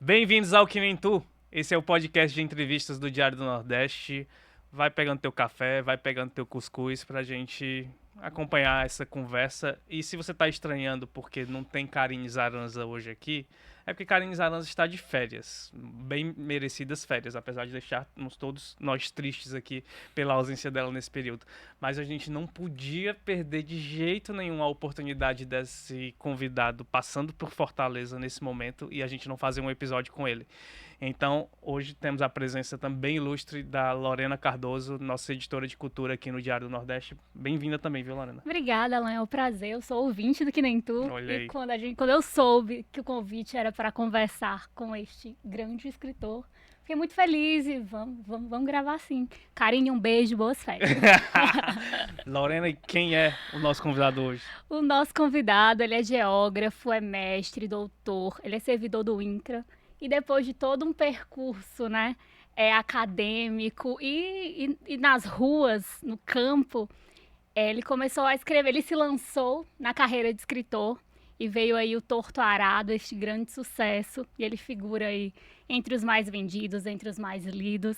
Bem-vindos ao Que Nem Tu. Esse é o podcast de entrevistas do Diário do Nordeste. Vai pegando teu café, vai pegando teu cuscuz pra gente acompanhar essa conversa. E se você tá estranhando porque não tem Karine Zaranza hoje aqui, é porque Karine Zaranza está de férias. Bem merecidas férias, apesar de deixarmos todos nós tristes aqui pela ausência dela nesse período. Mas a gente não podia perder de jeito nenhum a oportunidade desse convidado passando por Fortaleza nesse momento e a gente não fazer um episódio com ele. Então, hoje temos a presença também ilustre da Lorena Cardoso, nossa editora de cultura aqui no Diário do Nordeste. Bem-vinda também, viu, Lorena? Obrigada, Alan. É um prazer. Eu sou ouvinte do Que Nem Tu. Olha E aí. quando eu soube que o convite era para conversar com este grande escritor, fiquei muito feliz e vamos gravar sim. Carinho, um beijo, boas férias. Lorena, e quem é o nosso convidado hoje? O nosso convidado, ele é geógrafo, é mestre, doutor, ele é servidor do INCRA. E depois de todo um percurso, né, acadêmico e nas ruas, no campo, ele começou a escrever, ele se lançou na carreira de escritor e veio aí o Torto Arado, este grande sucesso. E ele figura aí entre os mais vendidos, entre os mais lidos.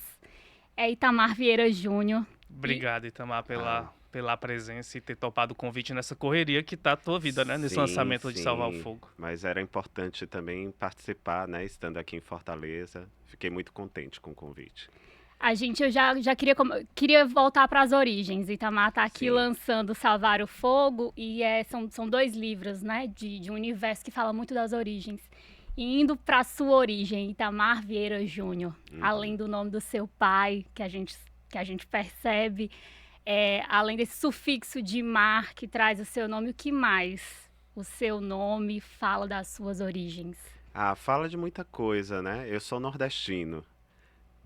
É Itamar Vieira Júnior. Obrigado, Itamar, Ah, pela presença e ter topado o convite nessa correria que tá a tua vida, né? Nesse sim, lançamento de Salvar o sim. Fogo. Mas era importante também participar, né? Estando aqui em Fortaleza. Fiquei muito contente com o convite. Eu já queria voltar para as origens. Itamar está aqui Sim, lançando Salvar o Fogo e são dois livros, né, de um universo que fala muito das origens. E indo para a sua origem, Itamar Vieira Júnior, além do nome do seu pai, que a gente percebe, além desse sufixo de mar que traz o seu nome, o que mais o seu nome fala das suas origens? fala de muita coisa, né? Eu sou nordestino.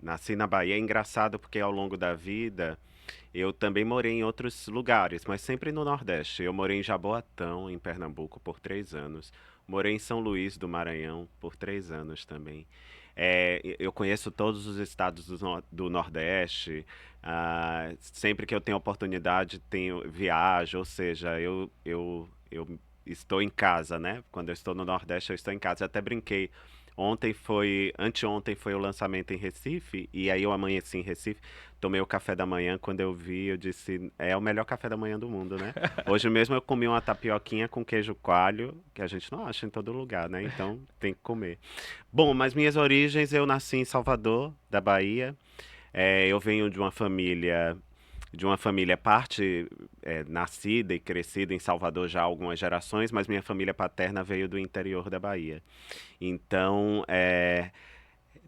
Nasci na Bahia. É engraçado porque ao longo da vida eu também morei em outros lugares, mas sempre no Nordeste. Eu morei em Jaboatão, em Pernambuco, por 3 anos. Morei em São Luís do Maranhão por 3 anos também. Eu conheço todos os estados do Nordeste. Sempre que eu tenho oportunidade, viajo, ou seja, eu estou em casa, né? Quando eu estou no Nordeste, eu estou em casa. Eu até brinquei. Anteontem foi o lançamento em Recife, e aí eu amanheci em Recife, tomei o café da manhã, quando eu vi, eu disse, é o melhor café da manhã do mundo, né? Hoje mesmo eu comi uma tapioquinha com queijo coalho, que a gente não acha em todo lugar, né? Então tem que comer. Bom, mas minhas origens, eu nasci em Salvador, da Bahia. Eu venho de uma família parte nascida e crescida em Salvador já há algumas gerações, mas minha família paterna veio do interior da Bahia. Então,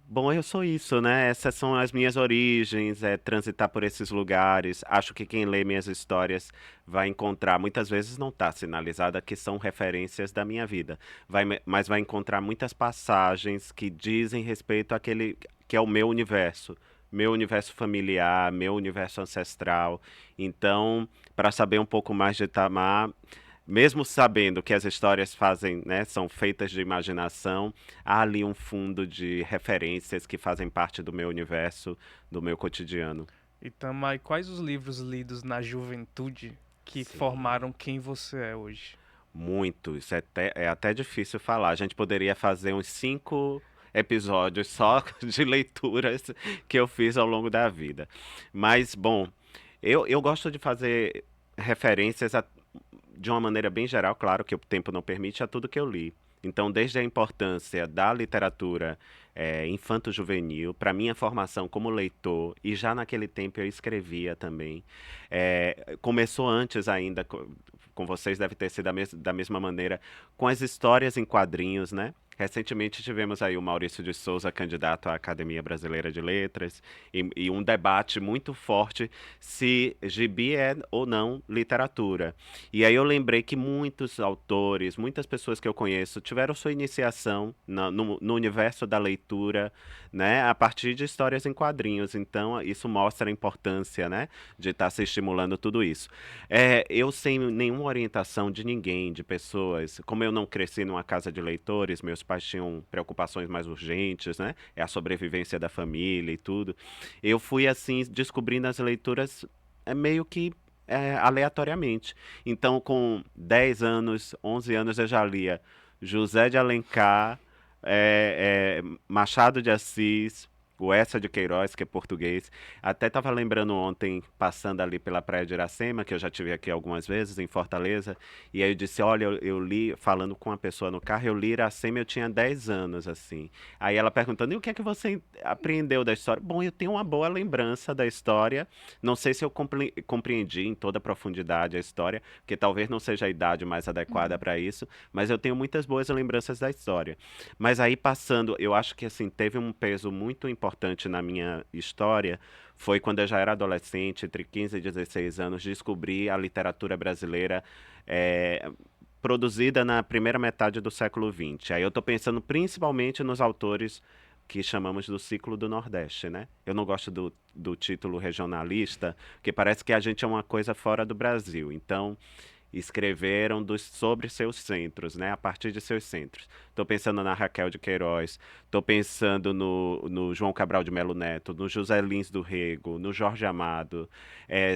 bom, eu sou isso, né? Essas são as minhas origens, transitar por esses lugares. Acho que quem lê minhas histórias vai encontrar, muitas vezes não está sinalizada que são referências da minha vida, mas vai encontrar muitas passagens que dizem respeito àquele que é o meu universo familiar, meu universo ancestral. Então, para saber um pouco mais de Itamar, mesmo sabendo que as histórias fazem, né, são feitas de imaginação, há ali um fundo de referências que fazem parte do meu universo, do meu cotidiano. Itamar, e quais os livros lidos na juventude que Sim, formaram quem você é hoje? muito. Isso é até difícil falar. A gente poderia fazer uns 5 episódios só de leituras que eu fiz ao longo da vida. Mas, bom, eu gosto de fazer referências de uma maneira bem geral, claro que o tempo não permite, a tudo que eu li. Então, desde a importância da literatura infanto-juvenil, para minha formação como leitor, e já naquele tempo eu escrevia também. Começou antes ainda, com vocês deve ter sido da mesma maneira, com as histórias em quadrinhos, né? Recentemente tivemos aí o Maurício de Souza, candidato à Academia Brasileira de Letras, e um debate muito forte se gibi é ou não literatura. E aí eu lembrei que muitos autores, muitas pessoas que eu conheço tiveram sua iniciação no universo da leitura, né, a partir de histórias em quadrinhos. Então isso mostra a importância, né, de estar se estimulando tudo isso. Eu sem nenhuma orientação de ninguém, de pessoas, como eu não cresci numa casa de leitores, meus pais tinham preocupações mais urgentes, né, é a sobrevivência da família e tudo. Eu fui assim descobrindo as leituras meio que aleatoriamente. Então, com 10 anos, 11 anos, eu já lia José de Alencar, Machado de Assis, o Essa de Queiroz, que é português. Até estava lembrando ontem, passando ali pela Praia de Iracema, que eu já tive aqui algumas vezes, em Fortaleza, e aí eu disse, olha, eu li, falando com uma pessoa no carro, eu li Iracema, eu tinha 10 anos, assim. Aí ela perguntando, e o que é que você aprendeu da história? Bom, eu tenho uma boa lembrança da história, não sei se eu compreendi em toda a profundidade a história, porque talvez não seja a idade mais adequada para isso, mas eu tenho muitas boas lembranças da história. Mas aí passando, eu acho que assim, teve um peso muito importante na minha história, foi quando eu já era adolescente, entre 15 e 16 anos, descobri a literatura brasileira eh, produzida na primeira metade do século XX. Aí eu estou pensando principalmente nos autores que chamamos do ciclo do Nordeste, né? Eu não gosto do título regionalista, porque parece que a gente é uma coisa fora do Brasil. Então, escreveram sobre seus centros, né? A partir de seus centros. Estou pensando na Raquel de Queiroz, estou pensando no João Cabral de Melo Neto, no José Lins do Rego, no Jorge Amado.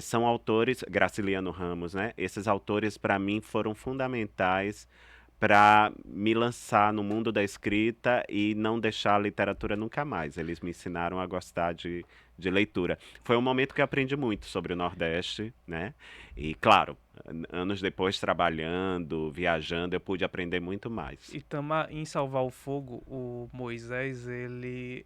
São autores, Graciliano Ramos, né? Esses autores, para mim, foram fundamentais para me lançar no mundo da escrita e não deixar a literatura nunca mais. Eles me ensinaram a gostar de leitura. Foi um momento que eu aprendi muito sobre o Nordeste, né? E, claro, anos depois, trabalhando, viajando, eu pude aprender muito mais. E em Salvar o Fogo, o Moisés, ele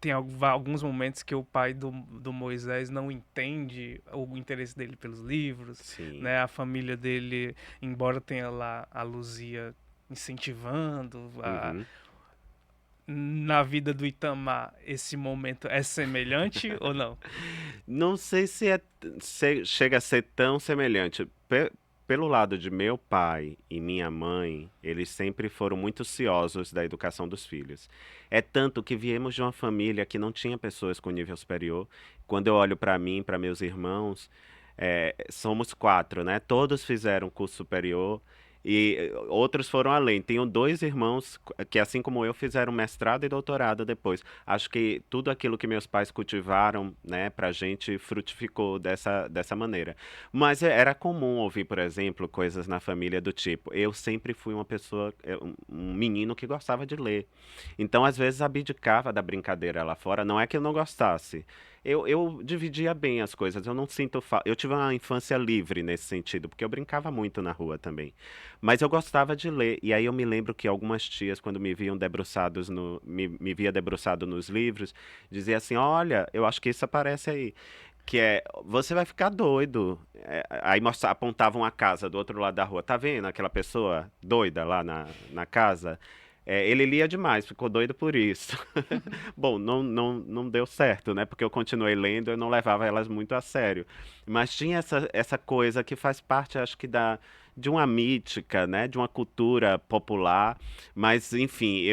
tem alguns momentos que o pai do Moisés não entende o interesse dele pelos livros, Sim. né? A família dele, embora tenha lá a Luzia incentivando Uhum. na vida do Itamar, esse momento é semelhante ou não? Não sei se chega a ser tão semelhante. Pelo lado de meu pai e minha mãe, eles sempre foram muito ciosos da educação dos filhos. É tanto que viemos de uma família que não tinha pessoas com nível superior. Quando eu olho para mim, para meus irmãos, somos quatro, né? Todos fizeram curso superior e outros foram além. Tenho dois irmãos que, assim como eu, fizeram mestrado e doutorado depois. Acho que tudo aquilo que meus pais cultivaram, né, pra gente frutificou dessa maneira. Mas era comum ouvir, por exemplo, coisas na família do tipo, eu sempre fui uma pessoa, um menino que gostava de ler. Então, às vezes, abdicava da brincadeira lá fora. Não é que eu não gostasse. Eu dividia bem as coisas, eu não sinto eu tive uma infância livre nesse sentido, porque eu brincava muito na rua também. Mas eu gostava de ler, e aí eu me lembro que algumas tias, quando me viam debruçados me via debruçado nos livros, dizia assim, olha, eu acho que isso aparece aí. Que é, você vai ficar doido. Aí apontavam a casa do outro lado da rua. Tá vendo aquela pessoa doida lá na casa? Ele lia demais, ficou doido por isso. Bom, não deu certo, né? Porque eu continuei lendo, eu não levava elas muito a sério. Mas tinha essa coisa que faz parte, acho que, de uma mítica, né? De uma cultura popular. Mas, enfim,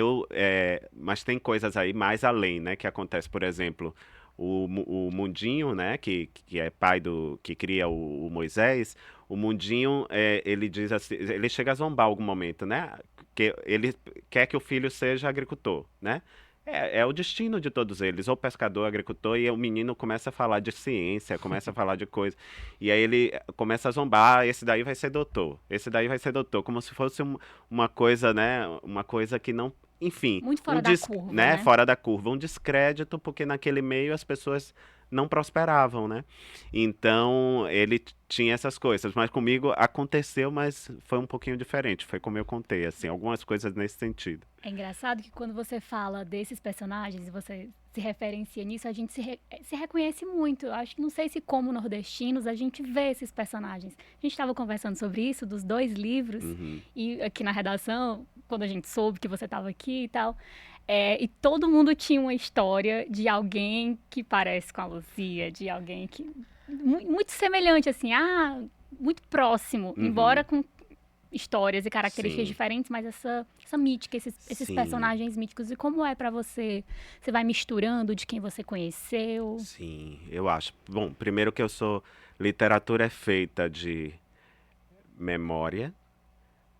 mas tem coisas aí mais além, né? Que acontece, por exemplo, o Mundinho, né? Que é pai que cria o Moisés. O Mundinho, ele diz assim, ele chega a zombar em algum momento, né? Que ele quer que o filho seja agricultor, né? É o destino de todos eles, ou pescador, ou agricultor, e o menino começa a falar de ciência, começa a falar de coisa. E aí ele começa a zombar, esse daí vai ser doutor, esse daí vai ser doutor, como se fosse uma coisa, né? Uma coisa que não. Enfim, Muito fora da curva, né? né? Fora da curva, um descrédito, porque naquele meio as pessoas não prosperavam, né? Então ele tinha essas coisas, mas comigo aconteceu, mas foi um pouquinho diferente, foi como eu contei, assim, algumas coisas nesse sentido. É engraçado que quando você fala desses personagens e você se referencia nisso, a gente se reconhece muito. Eu acho que não sei se como nordestinos a gente vê esses personagens. A gente estava conversando sobre isso, dos dois livros, e aqui na redação, quando a gente soube que você estava aqui e tal, e todo mundo tinha uma história de alguém que parece com a Luzia, de alguém que... Muito semelhante, assim, muito próximo, embora com histórias e características Sim. diferentes, mas essa mítica, esses Sim. personagens míticos. E como é pra você? Você vai misturando de quem você conheceu? Sim, eu acho. Bom, primeiro que literatura é feita de memória,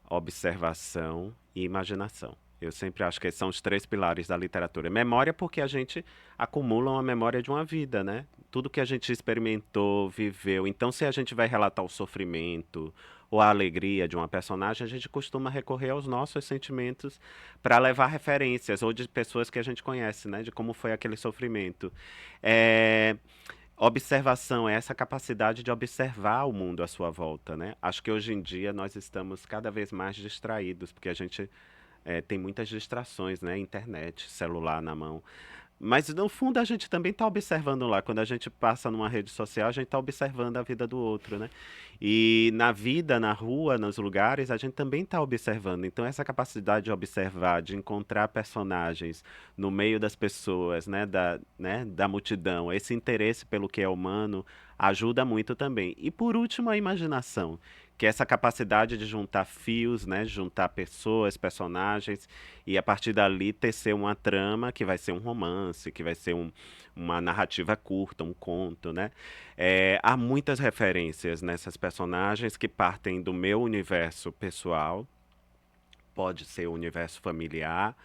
observação e imaginação. Eu sempre acho que esses são os três pilares da literatura. Memória, porque a gente acumula uma memória de uma vida, né? Tudo que a gente experimentou, viveu. Então, se a gente vai relatar o sofrimento ou a alegria de uma personagem, a gente costuma recorrer aos nossos sentimentos para levar referências ou de pessoas que a gente conhece, né? De como foi aquele sofrimento. É, Observação é essa capacidade de observar o mundo à sua volta, né? Acho que hoje em dia nós estamos cada vez mais distraídos, porque a gente tem muitas distrações, né? Internet, celular na mão. Mas no fundo a gente também está observando lá. Quando a gente passa numa rede social, a gente está observando a vida do outro, né? E na vida, na rua, nos lugares, a gente também está observando. Então essa capacidade de observar, de encontrar personagens no meio das pessoas, né, da multidão, esse interesse pelo que é humano, ajuda muito também. E por último, a imaginação, que é essa capacidade de juntar fios, né, juntar pessoas, personagens, e a partir dali tecer uma trama que vai ser um romance, que vai ser uma narrativa curta, um conto, né? Há muitas referências nessas personagens que partem do meu universo pessoal, pode ser o universo familiar,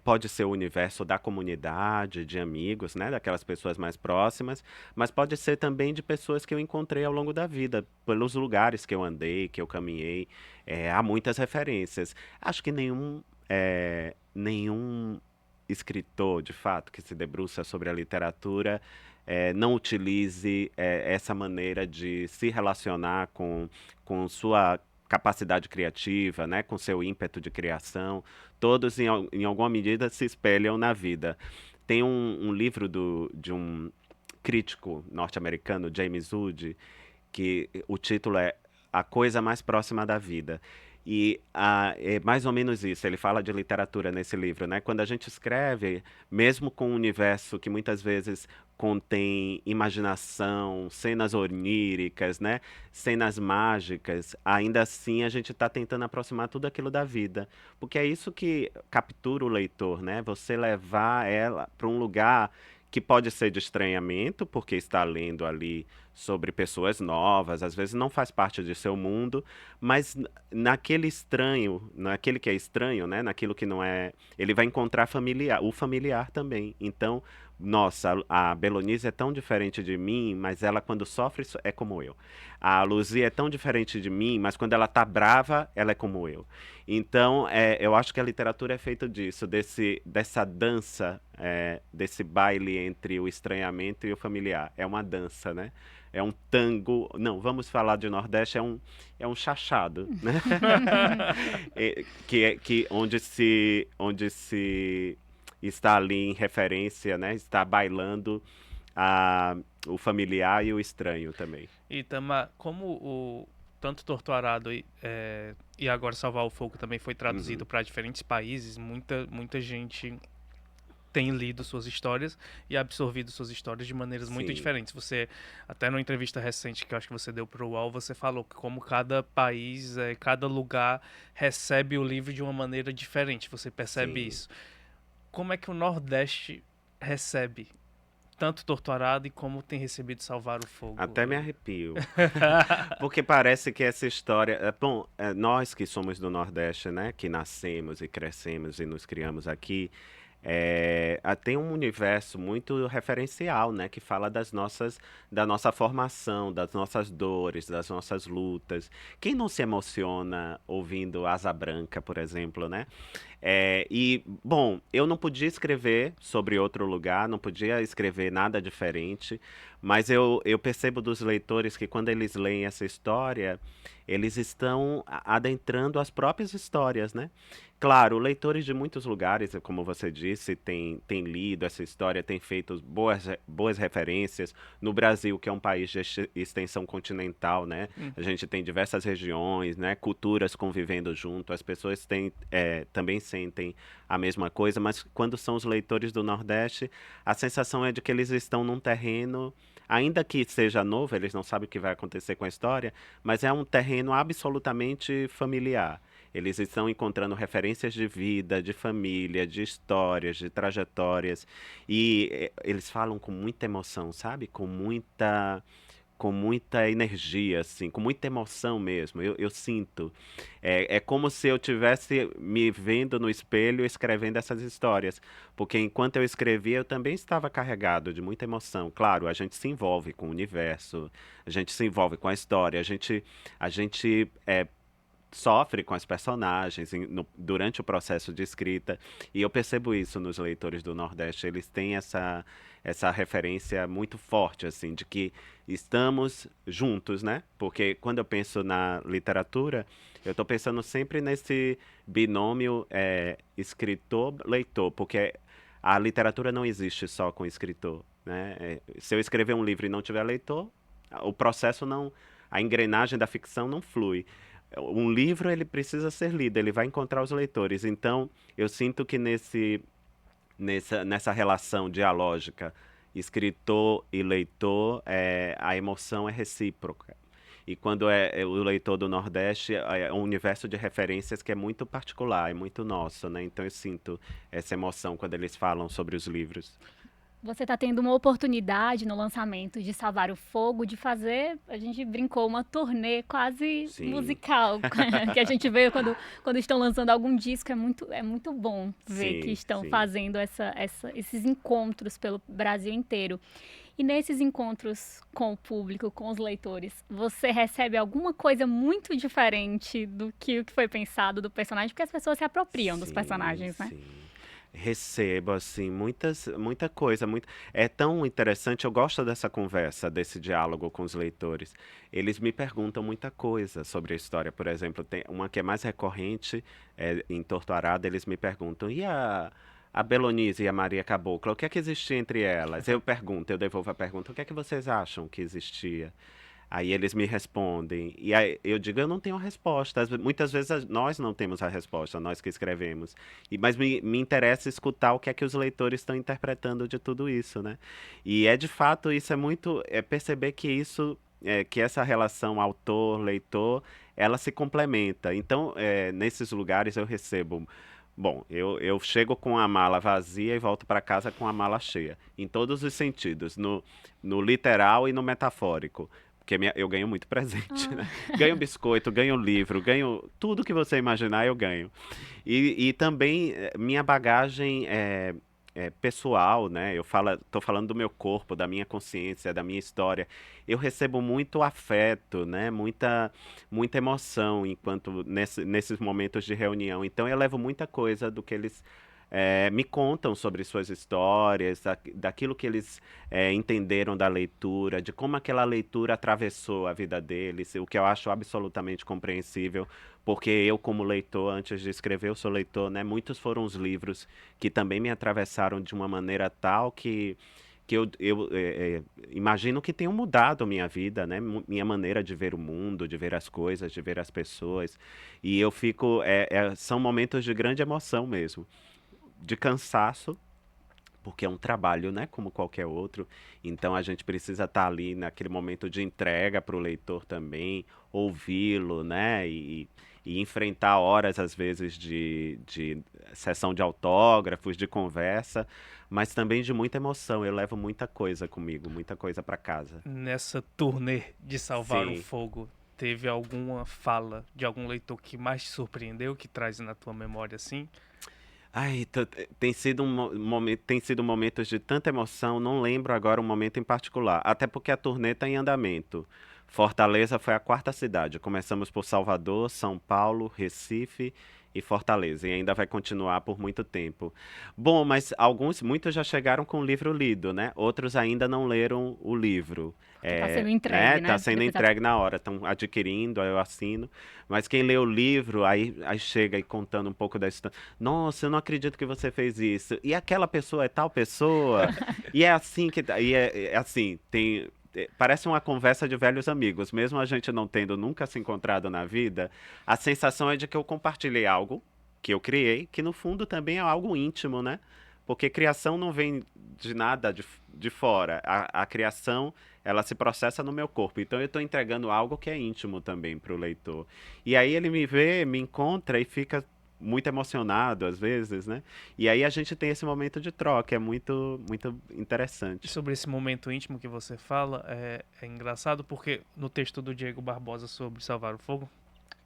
pode ser o universo da comunidade, de amigos, né, daquelas pessoas mais próximas, mas pode ser também de pessoas que eu encontrei ao longo da vida, pelos lugares que eu andei, que eu caminhei. Há muitas referências. Acho que nenhum escritor, de fato, que se debruça sobre a literatura, não utilize essa maneira de se relacionar com sua capacidade criativa, né, com seu ímpeto de criação. Todos, em alguma medida, se espelham na vida. Tem um livro de um crítico norte-americano, James Wood, que o título é A Coisa Mais Próxima da Vida. E é mais ou menos isso, ele fala de literatura nesse livro, né? Quando a gente escreve, mesmo com um universo que muitas vezes contém imaginação, cenas oníricas, né? Cenas mágicas, ainda assim a gente está tentando aproximar tudo aquilo da vida. Porque é isso que captura o leitor, né? Você levar ela para um lugar que pode ser de estranhamento, porque está lendo ali sobre pessoas novas, às vezes não faz parte de seu mundo, mas naquele estranho, naquele que é estranho, né, naquilo que não é, ele vai encontrar familiar, o familiar também. Então, nossa, a Belonise é tão diferente de mim, mas ela quando sofre é como eu. A Luzia é tão diferente de mim, mas quando ela tá brava, ela é como eu. Então, eu acho que a literatura é feita disso, dessa dança, desse baile entre o estranhamento e o familiar. É uma dança, né? É um tango. Não, vamos falar de Nordeste, é um chachado, né? Onde se está ali em referência, né? Está bailando o familiar e o estranho também. E Tama, como o tanto Torturado e agora Salvar o Fogo também foi traduzido para diferentes países, muita gente tem lido suas histórias e absorvido suas histórias de maneiras muito Sim. diferentes. Você, até numa entrevista recente que eu acho que você deu para o UOL, você falou que como cada país, cada lugar recebe o livro de uma maneira diferente. Você percebe Sim. isso. Como é que o Nordeste recebe tanto Torturado e como tem recebido Salvar o Fogo? Até me arrepio. Porque parece que essa história. Bom, nós que somos do Nordeste, né? Que nascemos e crescemos e nos criamos aqui. Tem um universo muito referencial, né? Que fala da nossa formação, das nossas dores, das nossas lutas. Quem não se emociona ouvindo Asa Branca, por exemplo, né? Bom, eu não podia escrever sobre outro lugar, não podia escrever nada diferente, mas eu percebo dos leitores que quando eles leem essa história, eles estão adentrando as próprias histórias, né? Claro, leitores de muitos lugares, como você disse, têm lido essa história, têm feito boas referências. No Brasil, que é um país de extensão continental, né? A gente tem diversas regiões, né? Culturas convivendo junto, as pessoas também sentem a mesma coisa, mas quando são os leitores do Nordeste, a sensação é de que eles estão num terreno, ainda que seja novo, eles não sabem o que vai acontecer com a história, mas é um terreno absolutamente familiar. Eles estão encontrando referências de vida, de família, de histórias, de trajetórias. E eles falam com muita emoção, sabe? com muita energia, assim, com muita emoção mesmo. Eu sinto. É como se eu tivesse me vendo no espelho escrevendo essas histórias. Porque enquanto eu escrevia, eu também estava carregado de muita emoção. Claro, a gente se envolve com o universo, a gente se envolve com a história, a gente sofre com as personagens durante o processo de escrita. E eu percebo isso nos leitores do Nordeste. Eles têm essa referência muito forte, assim, de que estamos juntos, né? Porque quando eu penso na literatura, eu estou pensando sempre nesse binômio escritor-leitor, porque a literatura não existe só com escritor, né? Se eu escrever um livro e não tiver leitor, o processo não, a engrenagem da ficção não flui. Um livro ele precisa ser lido, ele vai encontrar os leitores. Então, eu sinto que nessa relação dialógica, escritor e leitor, a emoção é recíproca. E quando é o leitor do Nordeste, é um universo de referências que é muito particular, é muito nosso, né? Então eu sinto essa emoção quando eles falam sobre os livros. Você está tendo uma oportunidade no lançamento de Salvar o Fogo, de fazer, a gente brincou, uma turnê quase Sim, musical, que a gente vê quando estão lançando algum disco, é muito bom ver que sim, estão sim. fazendo esses encontros pelo Brasil inteiro. E nesses encontros com o público, com os leitores, você recebe alguma coisa muito diferente do que o que foi pensado do personagem? Porque as pessoas se apropriam dos Sim, personagens, né? sim. Recebo, assim, muita coisa. É tão interessante, eu gosto dessa conversa, desse diálogo com os leitores. Eles me perguntam muita coisa sobre a história. Por exemplo, tem uma que é mais recorrente, em Torto Arado, eles me perguntam, e a Belonise e a Maria Cabocla, o que é que existia entre elas? Eu pergunto, eu devolvo a pergunta, o que é que vocês acham que existia? Aí eles me respondem. E aí eu digo, eu não tenho a resposta. Muitas vezes nós não temos a resposta, nós que escrevemos. Mas me interessa escutar o que é que os leitores estão interpretando de tudo isso, né? E de fato, isso é muito. É perceber que que essa relação autor-leitor, ela se complementa. Então, nesses lugares eu recebo. Bom, eu chego com a mala vazia e volto para casa com a mala cheia, em todos os sentidos, no literal e no metafórico. Porque eu ganho muito presente, Ah, né? Ganho biscoito, ganho livro, ganho tudo que você imaginar, eu ganho. E também minha bagagem pessoal, né? Tô falando do meu corpo, da minha consciência, da minha história. Eu recebo muito afeto, né? Muita emoção enquanto nesses momentos de reunião. Então eu levo muita coisa do que eles me contam sobre suas histórias, daquilo que eles entenderam da leitura, de como aquela leitura atravessou a vida deles, o que eu acho absolutamente compreensível, porque eu, como leitor, antes de escrever, eu sou leitor, né? Muitos foram os livros que também me atravessaram de uma maneira tal que eu imagino que tenham mudado a minha vida, né? Minha maneira de ver o mundo, de ver as coisas, de ver as pessoas. E eu fico. São momentos de grande emoção mesmo, de cansaço, porque é um trabalho, né, como qualquer outro. Então a gente precisa estar ali naquele momento de entrega para o leitor também, ouvi-lo, né, e enfrentar horas às vezes de sessão de autógrafos, de conversa, mas também de muita emoção. Eu levo muita coisa comigo, muita coisa para casa. Nessa turnê de Salvar o Sim. Fogo, teve alguma fala de algum leitor que mais te surpreendeu, que traz na tua memória assim? Ai, tem sido tem sido momentos de tanta emoção, não lembro agora um momento em particular. Até porque a turnê está em andamento. Fortaleza foi a quarta cidade. Começamos por Salvador, São Paulo, Recife e Fortaleza. E ainda vai continuar por muito tempo. Bom, mas muitos já chegaram com o livro lido, né? Outros ainda não leram o livro. porque está sendo Né? entregue, Tá né? sendo Depois da... entregue na hora, estão adquirindo, aí eu assino. Mas quem lê o livro, aí chega e contando um pouco da história. Nossa, eu não acredito que você fez isso. E aquela pessoa é tal pessoa. E é assim que. E é assim, parece uma conversa de velhos amigos. Mesmo a gente não tendo nunca se encontrado na vida, a sensação é de que eu compartilhei algo que eu criei, que no fundo também é algo íntimo, né? Porque criação não vem de nada de fora. A criação, ela se processa no meu corpo. Então eu estou entregando algo que é íntimo também para o leitor. E aí ele me vê, me encontra e fica muito emocionado às vezes, né? E aí a gente tem esse momento de troca, é muito, muito interessante. Sobre esse momento íntimo que você fala, é engraçado porque no texto do Diego Barbosa sobre Salvar o Fogo,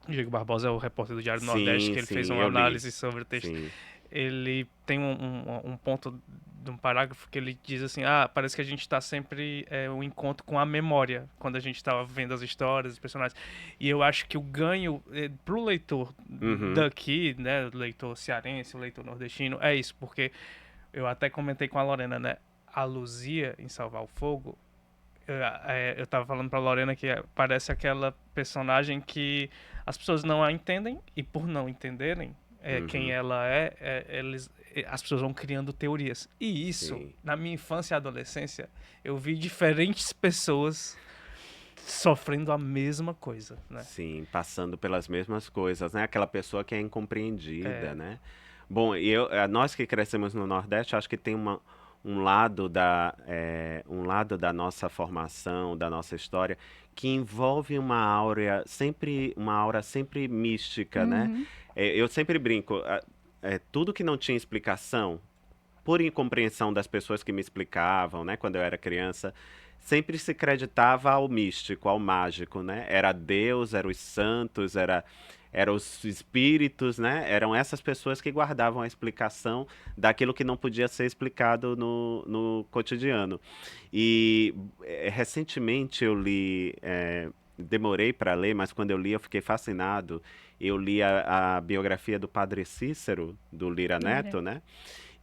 o Diego Barbosa é o repórter do Diário do Nordeste, Sim, que ele fez sim, uma eu li. análise sobre o texto. Sim, Ele tem um ponto de um parágrafo que ele diz assim, parece que a gente está sempre um encontro com a memória, quando a gente está vendo as histórias, os personagens. E eu acho que o ganho pro leitor uhum, daqui, né, o leitor cearense, o leitor nordestino, é isso, porque eu até comentei com a Lorena, né, a Luzia em Salvar o Fogo, eu tava falando pra Lorena que parece aquela personagem que as pessoas não a entendem e por não entenderem quem uhum, ela as pessoas vão criando teorias. E isso, sim. na minha infância e adolescência, eu vi diferentes pessoas sofrendo a mesma coisa, né? Sim, passando pelas mesmas coisas, né? Aquela pessoa que é incompreendida, É, né? Bom, nós que crescemos no Nordeste, acho que tem um lado da nossa formação, da nossa história, que envolve uma aura sempre mística, né? Uhum. Eu sempre brinco, tudo que não tinha explicação, por incompreensão das pessoas que me explicavam, né, quando eu era criança, sempre se acreditava ao místico, ao mágico, né? Era Deus, eram os santos, eram os espíritos, né? Eram essas pessoas que guardavam a explicação daquilo que não podia ser explicado no cotidiano. E recentemente eu li, demorei para ler, mas quando eu li eu fiquei fascinado. Eu li a biografia do Padre Cícero, do Lira Lira. Neto, né?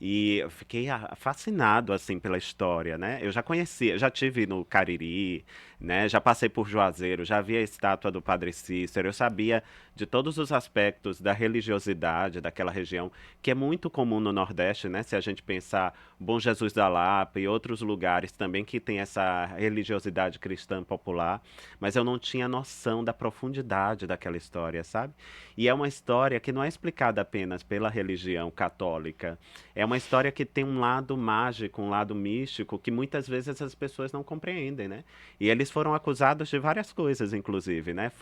E eu fiquei fascinado assim pela história, né? Eu já conhecia, já tive no Cariri, né? Já passei por Juazeiro, já vi a estátua do Padre Cícero, eu sabia de todos os aspectos da religiosidade daquela região, que é muito comum no Nordeste, né? Se a gente pensar Bom Jesus da Lapa e outros lugares também que tem essa religiosidade cristã popular, mas eu não tinha noção da profundidade daquela história, sabe? E é uma história que não é explicada apenas pela religião católica, é uma história que tem um lado mágico, um lado místico, que muitas vezes as pessoas não compreendem, né? E eles foram acusados de várias coisas, inclusive, né?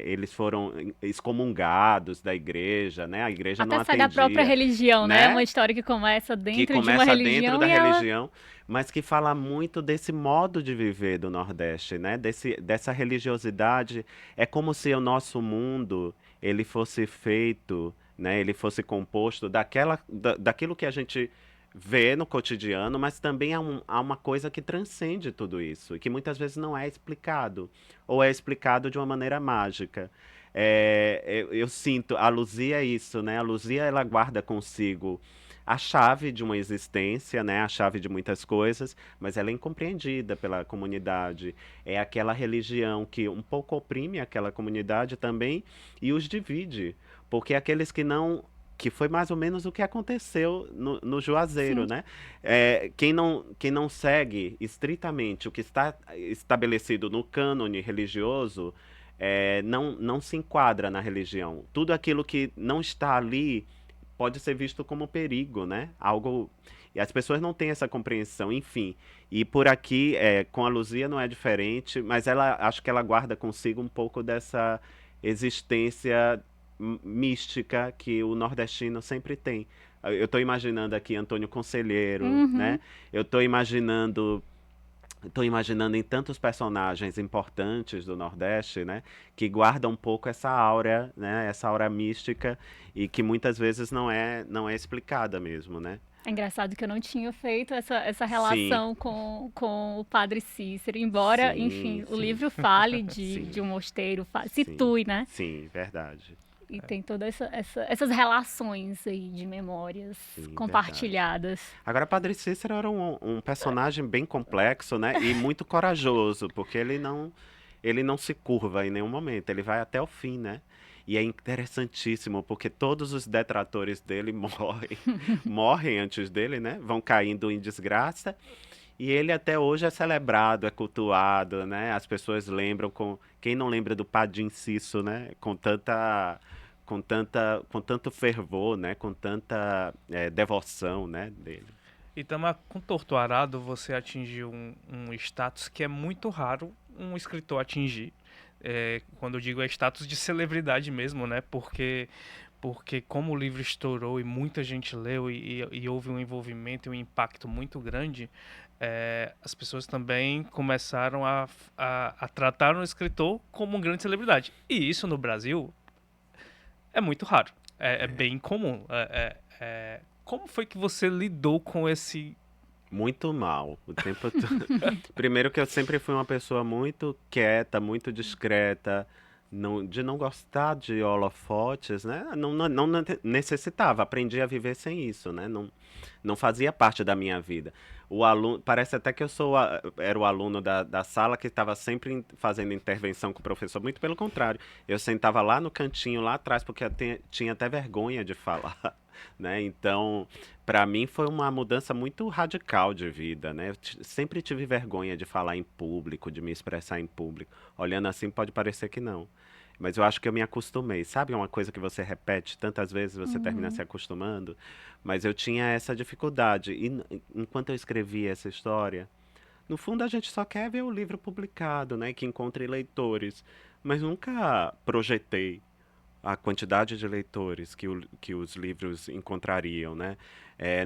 Eles foram excomungados da igreja, né? A igreja não Até sai da própria atendia, religião, né? Uma né? história que começa Que dentro de uma começa dentro religião da e ela. religião, mas que fala muito desse modo de viver do Nordeste, né? Dessa religiosidade. É como se o nosso mundo ele fosse feito, né? Ele fosse composto daquilo que a gente vê no cotidiano, mas também há uma coisa que transcende tudo isso e que muitas vezes não é explicado ou é explicado de uma maneira mágica. Eu sinto, a Luzia é isso, né? A Luzia ela guarda consigo a chave de uma existência, né? A chave de muitas coisas, mas ela é incompreendida pela comunidade. É aquela religião que um pouco oprime aquela comunidade também e os divide, porque aqueles que não que foi mais ou menos o que aconteceu no Juazeiro, Sim. né? Quem não segue estritamente o que está estabelecido no cânone religioso, não se enquadra na religião. Tudo aquilo que não está ali pode ser visto como perigo, né? Algo. E as pessoas não têm essa compreensão, enfim. E por aqui, com a Luzia não é diferente, mas acho que ela guarda consigo um pouco dessa existência mística que o nordestino sempre tem. Eu estou imaginando aqui Antônio Conselheiro, né? Uhum. Eu estou imaginando em tantos personagens importantes do Nordeste, né, que guardam um pouco essa aura, né, essa aura mística e que muitas vezes não é explicada mesmo, né? É engraçado que eu não tinha feito essa Sim, relação com o Padre Cícero, embora, sim, enfim, o sim, livro fale de sim, um mosteiro, sim, situe, né? sim, verdade, E tem todas essas relações aí de memórias sim, verdade. compartilhadas. Agora, Padre Cícero era um personagem bem complexo, né, e muito corajoso, porque ele não se curva em nenhum momento, ele vai até o fim, né? E é interessantíssimo, porque todos os detratores dele morrem antes dele, né? Vão caindo em desgraça. E ele até hoje é celebrado, é cultuado, né? As pessoas lembram quem não lembra do Padim Cisso, né? Com tanto fervor, né? Com tanta devoção, né? Dele. Itamar, com Torto Arado você atingiu um status que é muito raro um escritor atingir, Quando eu digo é status de celebridade mesmo, né? Porque como o livro estourou e muita gente leu e houve um envolvimento e um impacto muito grande, as pessoas também começaram a tratar o escritor como uma grande celebridade. E isso no Brasil é muito raro, é bem comum. Como foi que você lidou com esse... Muito mal, o tempo todo. Primeiro que eu sempre fui uma pessoa muito quieta, muito discreta, de não gostar de holofotes, né? Não necessitava, aprendi a viver sem isso, né? Não fazia parte da minha vida. O aluno, parece até que era o aluno da sala que estava sempre fazendo intervenção com o professor. Muito pelo contrário, eu sentava lá no cantinho, lá atrás, porque eu tinha até vergonha de falar, né? Então, para mim foi uma mudança muito radical de vida, né? Sempre tive vergonha de falar em público, de me expressar em público. Olhando assim pode parecer que não. Mas eu acho que eu me acostumei. Sabe uma coisa que você repete tantas vezes, você termina se acostumando? Mas eu tinha essa dificuldade. E enquanto eu escrevia essa história, no fundo a gente só quer ver o livro publicado, né? Que encontre leitores. Mas nunca projetei a quantidade de leitores que os livros encontrariam, né?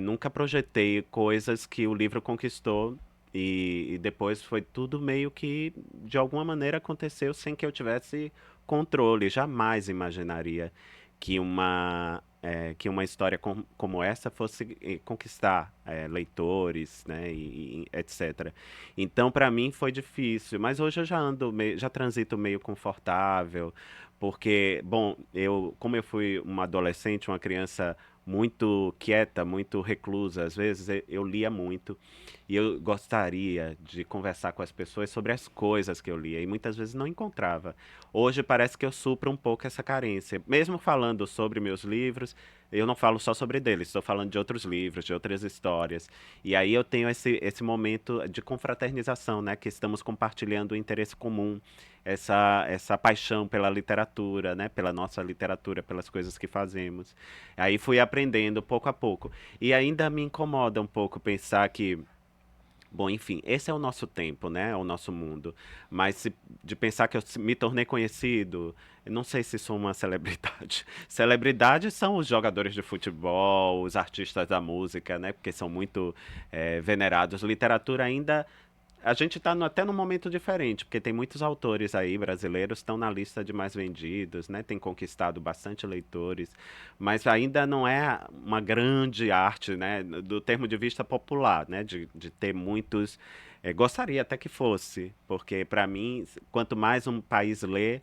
Nunca projetei coisas que o livro conquistou e depois foi tudo meio que de alguma maneira aconteceu sem que eu tivesse controle. Jamais imaginaria que uma história como essa fosse conquistar leitores, né, e etc. Então, para mim foi difícil, mas hoje eu já transito meio confortável, porque, bom, como eu fui uma adolescente, uma criança muito quieta, muito reclusa, às vezes eu lia muito e eu gostaria de conversar com as pessoas sobre as coisas que eu lia e muitas vezes não encontrava. Hoje parece que eu supro um pouco essa carência. Mesmo falando sobre meus livros, eu não falo só sobre deles, estou falando de outros livros, de outras histórias. E aí eu tenho esse momento de confraternização, né? Que estamos compartilhando o interesse comum, essa paixão pela literatura, né? Pela nossa literatura, pelas coisas que fazemos. Aí fui aprendendo pouco a pouco. E ainda me incomoda um pouco pensar que bom, enfim, esse é o nosso tempo, né? É o nosso mundo. Mas de pensar que me tornei conhecido, eu não sei se sou uma celebridade. Celebridades são os jogadores de futebol, os artistas da música, né? Porque são muito venerados. Literatura ainda. A gente está até num momento diferente, porque tem muitos autores aí brasileiros que estão na lista de mais vendidos, né? Tem conquistado bastante leitores, mas ainda não é uma grande arte, né? Do termo de vista popular, né? De ter muitos. Gostaria até que fosse, porque para mim, quanto mais um país lê,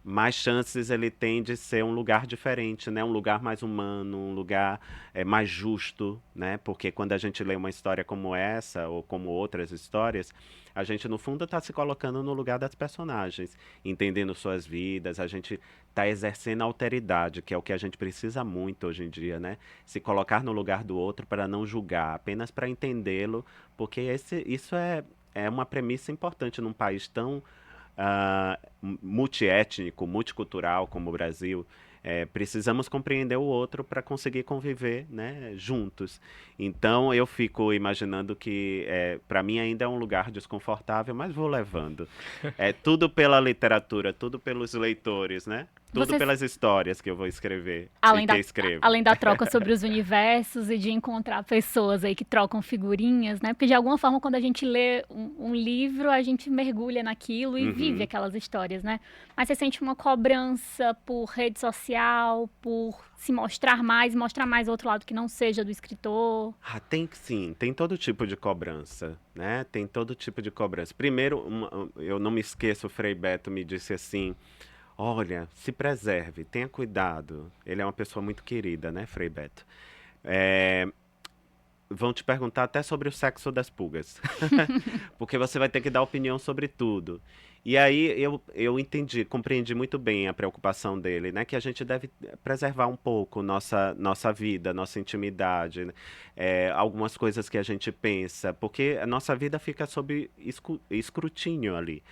mais chances ele tem de ser um lugar diferente, né? Um lugar mais humano, um lugar mais justo, né? Porque quando a gente lê uma história como essa, ou como outras histórias, a gente, no fundo, está se colocando no lugar das personagens, entendendo suas vidas, a gente está exercendo a alteridade, que é o que a gente precisa muito hoje em dia, né? Se colocar no lugar do outro para não julgar, apenas para entendê-lo, porque isso é uma premissa importante num país tão multiétnico, multicultural como o Brasil, precisamos compreender o outro para conseguir conviver, né, juntos. Então eu fico imaginando que para mim ainda é um lugar desconfortável, mas vou levando. É tudo pela literatura, tudo pelos leitores, né? Tudo Você, pelas histórias que eu vou escrever e além que da, escrevo. além da troca sobre os universos e de encontrar pessoas aí que trocam figurinhas, né? Porque de alguma forma, quando a gente lê um livro, a gente mergulha naquilo e vive Uhum. aquelas histórias, né? Mas você sente uma cobrança por rede social, por se mostrar mais outro lado que não seja do escritor. Tem sim, tem todo tipo de cobrança, né? Tem todo tipo de cobrança. Primeiro, eu não me esqueço, o Frei Beto me disse assim: olha, se preserve, tenha cuidado. Ele é uma pessoa muito querida, né, Frei Beto? É, vão te perguntar até sobre o sexo das pulgas, porque você vai ter que dar opinião sobre tudo. E aí eu entendi, compreendi muito bem a preocupação dele, né? Que a gente deve preservar um pouco nossa vida, nossa intimidade, né? Algumas coisas que a gente pensa, porque a nossa vida fica sob escrutínio ali.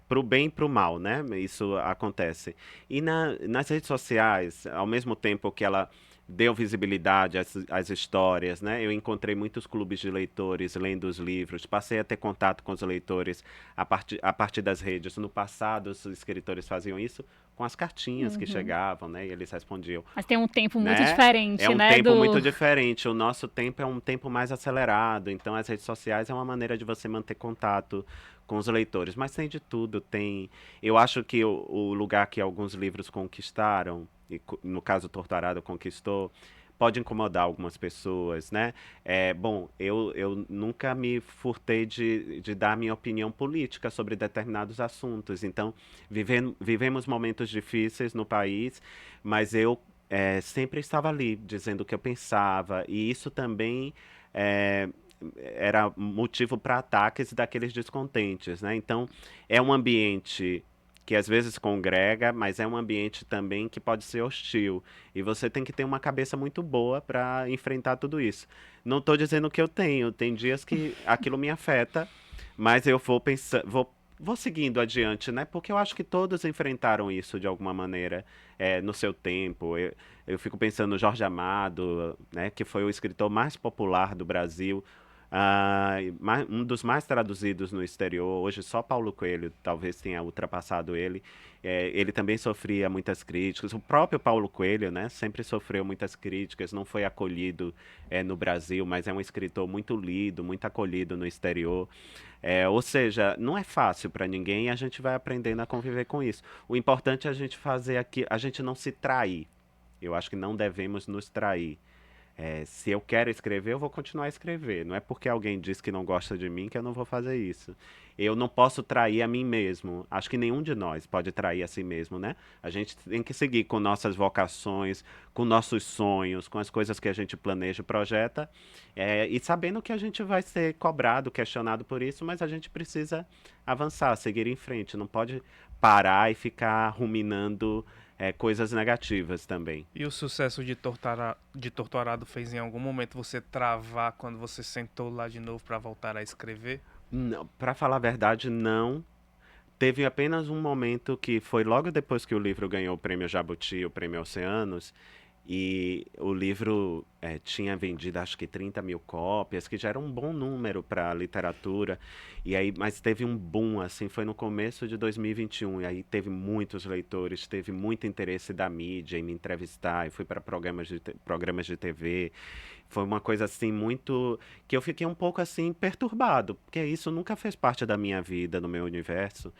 Pro bem e pro mal, né? Isso acontece. E nas redes sociais, ao mesmo tempo que ela deu visibilidade às histórias, né? Eu encontrei muitos clubes de leitores lendo os livros, passei a ter contato com os leitores a partir das redes. No passado, os escritores faziam isso com as cartinhas que chegavam, né? E eles respondiam, Mas tem um tempo muito né? É diferente, um né? tempo muito diferente. O nosso tempo é um tempo mais acelerado. Então, as redes sociais é uma maneira de você manter contato com os leitores. Mas tem de tudo. Tem. Eu acho que o lugar que alguns livros conquistaram, e no caso Torturado conquistou, pode incomodar algumas pessoas, né? Bom, eu nunca me furtei de dar a minha opinião política sobre determinados assuntos. Então, vivemos momentos difíceis no país, mas eu sempre estava ali dizendo o que eu pensava, e isso também é, era motivo para ataques daqueles descontentes, né? Então, é um ambiente que às vezes congrega, mas é um ambiente também que pode ser hostil. E você tem que ter uma cabeça muito boa para enfrentar tudo isso. Não estou dizendo que eu tenho, tem dias que aquilo me afeta, mas eu vou pensando, vou seguindo adiante, né? Porque eu acho que todos enfrentaram isso de alguma maneira no seu tempo. Eu fico pensando no Jorge Amado, né? Que foi o escritor mais popular do Brasil. Um dos mais traduzidos no exterior. Hoje só Paulo Coelho talvez tenha ultrapassado ele. Ele também sofria muitas críticas. O próprio Paulo Coelho, né, sempre sofreu muitas críticas, não foi acolhido no Brasil, mas é um escritor muito lido, muito acolhido no exterior. Ou seja, não é fácil para ninguém e a gente vai aprendendo a conviver com isso. O importante é a gente fazer aqui, a gente não se trair. Eu acho que não devemos nos trair. Se eu quero escrever, eu vou continuar a escrever. Não é porque alguém diz que não gosta de mim que eu não vou fazer isso. Eu não posso trair a mim mesmo. Acho que nenhum de nós pode trair a si mesmo, né? A gente tem que seguir com nossas vocações, com nossos sonhos, com as coisas que a gente planeja e projeta, e sabendo que a gente vai ser cobrado, questionado por isso, mas a gente precisa avançar, seguir em frente. Não pode parar e ficar ruminando coisas negativas também. E o sucesso de Torturado fez em algum momento você travar quando você sentou lá de novo para voltar a escrever? Não, para falar a verdade, não. Teve apenas um momento que foi logo depois que o livro ganhou o prêmio Jabuti, o prêmio Oceanos, e o livro tinha vendido acho que 30 mil cópias, que já era um bom número para a literatura. E aí, mas teve um boom, assim, foi no começo de 2021, e aí teve muitos leitores, teve muito interesse da mídia em me entrevistar, e fui para programas de TV. Foi uma coisa assim muito que eu fiquei um pouco assim perturbado, porque isso nunca fez parte da minha vida, do meu universo.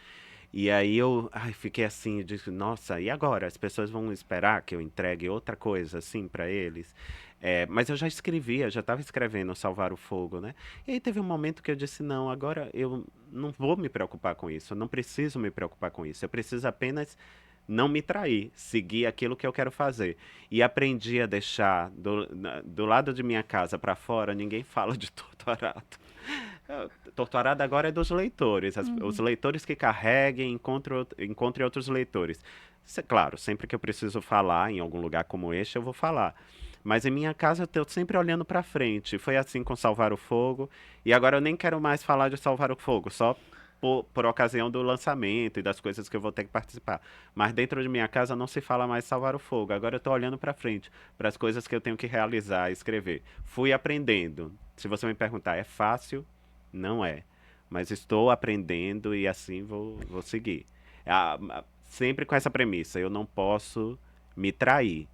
E aí eu fiquei assim, disse, nossa, e agora? As pessoas vão esperar que eu entregue outra coisa assim para eles? Mas eu já escrevia, já estava escrevendo Salvar o Fogo, né? E aí teve um momento que eu disse, não, agora eu não vou me preocupar com isso, eu não preciso me preocupar com isso, eu preciso apenas não me trair, seguir aquilo que eu quero fazer. E aprendi a deixar do lado de minha casa para fora, ninguém fala de Torturado. Torturado agora é dos leitores, os leitores que carreguem, encontrem outros leitores. Claro, sempre que eu preciso falar em algum lugar como este, eu vou falar. Mas em minha casa eu estou sempre olhando para frente. Foi assim com Salvar o Fogo. E agora eu nem quero mais falar de Salvar o Fogo, só por ocasião do lançamento e das coisas que eu vou ter que participar. Mas dentro de minha casa não se fala mais Salvar o Fogo. Agora eu estou olhando para frente, para as coisas que eu tenho que realizar, escrever. Fui aprendendo. Se você me perguntar, é fácil? Não é. Mas estou aprendendo e assim vou seguir. Sempre com essa premissa, eu não posso me trair.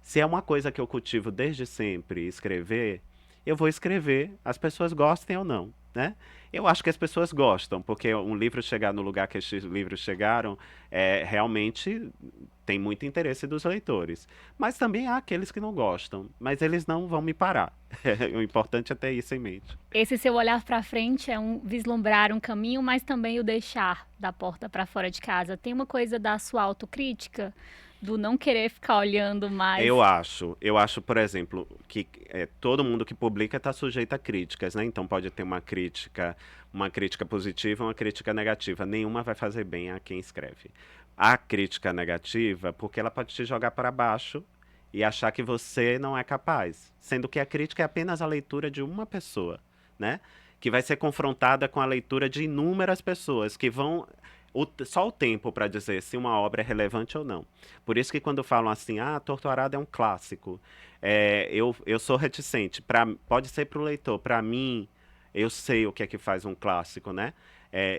Se é uma coisa que eu cultivo desde sempre, escrever, eu vou escrever, as pessoas gostem ou não, né? Eu acho que as pessoas gostam, porque um livro chegar no lugar que esses livros chegaram, realmente tem muito interesse dos leitores. Mas também há aqueles que não gostam, mas eles não vão me parar. O importante é ter isso em mente. Esse seu olhar para frente é um vislumbrar um caminho, mas também o deixar da porta para fora de casa. Tem uma coisa da sua autocrítica, do não querer ficar olhando mais. Eu acho, por exemplo, que todo mundo que publica está sujeito a críticas, né? Então pode ter uma crítica positiva e uma crítica negativa. Nenhuma vai fazer bem a quem escreve. A crítica negativa, porque ela pode te jogar para baixo e achar que você não é capaz, sendo que a crítica é apenas a leitura de uma pessoa, né? Que vai ser confrontada com a leitura de inúmeras pessoas que vão só o tempo para dizer se uma obra é relevante ou não. Por isso que quando falam assim, Torto Arado é um clássico, eu sou reticente. Pode ser para o leitor, para mim, eu sei o que é que faz um clássico, né?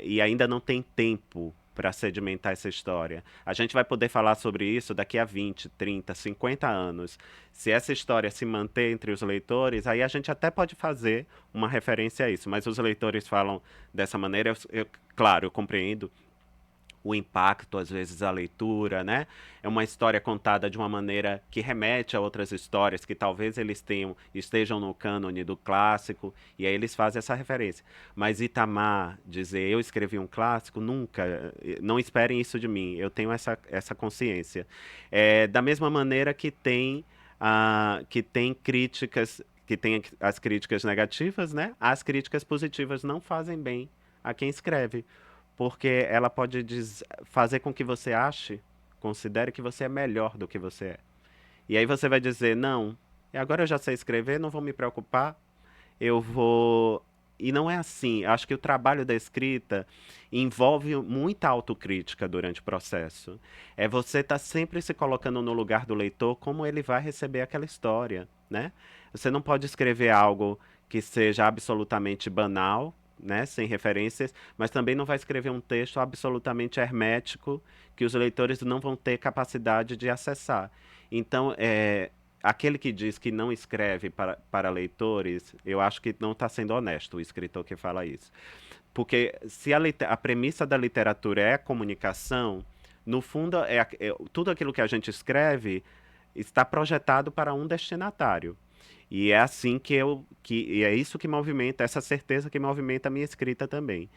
E ainda não tem tempo para sedimentar essa história. A gente vai poder falar sobre isso daqui a 20, 30, 50 anos. Se essa história se manter entre os leitores, aí a gente até pode fazer uma referência a isso. Mas os leitores falam dessa maneira, claro, eu compreendo o impacto, às vezes, a leitura, né? É uma história contada de uma maneira que remete a outras histórias que talvez estejam no cânone do clássico, e aí eles fazem essa referência. Mas Itamar dizer, eu escrevi um clássico, nunca, não esperem isso de mim, eu tenho essa consciência. Da mesma maneira que tem críticas, que tem as críticas negativas, né? As críticas positivas não fazem bem a quem escreve, porque ela pode fazer com que você considere que você é melhor do que você é. E aí você vai dizer, não, agora eu já sei escrever, não vou me preocupar, eu vou... E não é assim. Eu acho que o trabalho da escrita envolve muita autocrítica durante o processo. É você estar sempre se colocando no lugar do leitor, como ele vai receber aquela história, né? Você não pode escrever algo que seja absolutamente banal, né, sem referências, mas também não vai escrever um texto absolutamente hermético que os leitores não vão ter capacidade de acessar. Então, aquele que diz que não escreve para leitores, eu acho que não está sendo honesto, o escritor que fala isso. Porque se a premissa da literatura é a comunicação, no fundo, tudo aquilo que a gente escreve está projetado para um destinatário. E é assim e é isso que movimenta, essa certeza que movimenta a minha escrita também.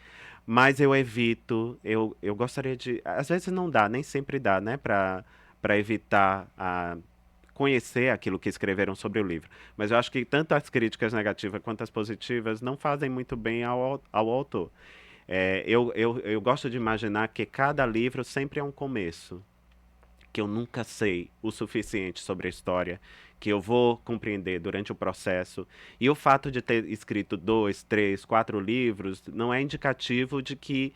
Mas eu evito, eu gostaria de, às vezes não dá, nem sempre dá, né, para evitar conhecer aquilo que escreveram sobre o livro. Mas eu acho que tanto as críticas negativas quanto as positivas não fazem muito bem ao autor. Eu gosto de imaginar que cada livro sempre é um começo, que eu nunca sei o suficiente sobre a história, que eu vou compreender durante o processo. E o fato de ter escrito 2, 3, 4 livros não é indicativo de que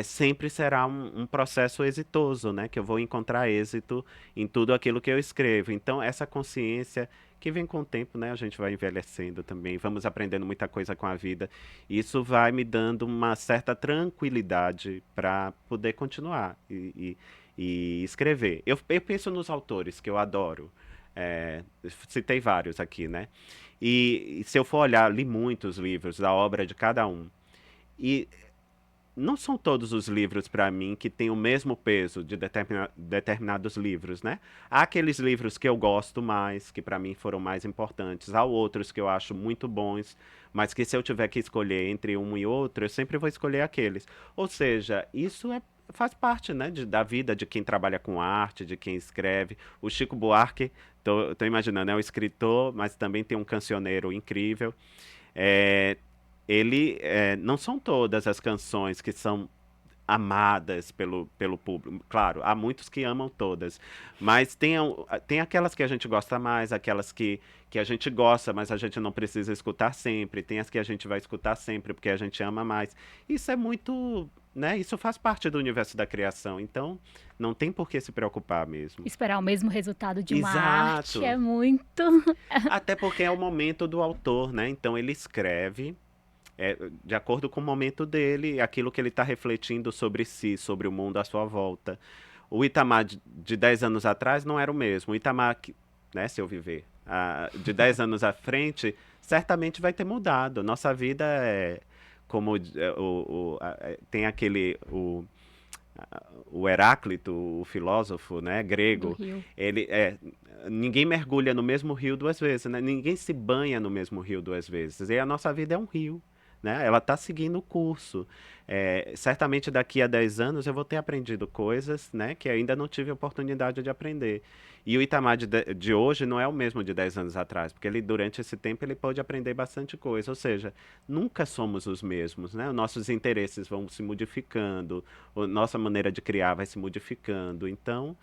sempre será um processo exitoso, né? Que eu vou encontrar êxito em tudo aquilo que eu escrevo. Então, essa consciência que vem com o tempo, né? A gente vai envelhecendo também, vamos aprendendo muita coisa com a vida. Isso vai me dando uma certa tranquilidade para poder continuar e escrever. Eu penso nos autores que eu adoro. Citei vários aqui, né? E se eu for olhar, li muitos livros da obra de cada um. E não são todos os livros, para mim, que têm o mesmo peso de determinados livros, né? Há aqueles livros que eu gosto mais, que para mim foram mais importantes. Há outros que eu acho muito bons, mas que se eu tiver que escolher entre um e outro, eu sempre vou escolher aqueles. Ou seja, isso faz parte, né, da vida de quem trabalha com arte, de quem escreve. O Chico Buarque, tô imaginando, é um escritor, mas também tem um cancioneiro incrível. É, não são todas as canções que são amadas pelo público. Claro, há muitos que amam todas, mas tem aquelas que a gente gosta mais, aquelas que a gente gosta, mas a gente não precisa escutar sempre, tem as que a gente vai escutar sempre porque a gente ama mais. Isso é muito, né? Isso faz parte do universo da criação, então não tem por que se preocupar mesmo. Esperar o mesmo resultado de uma Exato. arte é muito. Até porque é o momento do autor, né? Então ele escreve de acordo com o momento dele, aquilo que ele está refletindo sobre si, sobre o mundo à sua volta. O Itamar de 10 anos atrás não era o mesmo. O Itamar, né, se eu viver, de 10 anos à frente, certamente vai ter mudado. Nossa vida como tem o Heráclito, o filósofo, né, grego, Do rio. ninguém mergulha no mesmo rio duas vezes, né? Ninguém se banha no mesmo rio duas vezes. E a nossa vida é um rio, né? Ela está seguindo o curso. Certamente daqui a 10 anos eu vou ter aprendido coisas, né, que ainda não tive oportunidade de aprender. E o Itamar de hoje não é o mesmo de 10 anos atrás, porque durante esse tempo ele pôde aprender bastante coisa. Ou seja, nunca somos os mesmos, né? Os nossos interesses vão se modificando, a nossa maneira de criar vai se modificando. Então,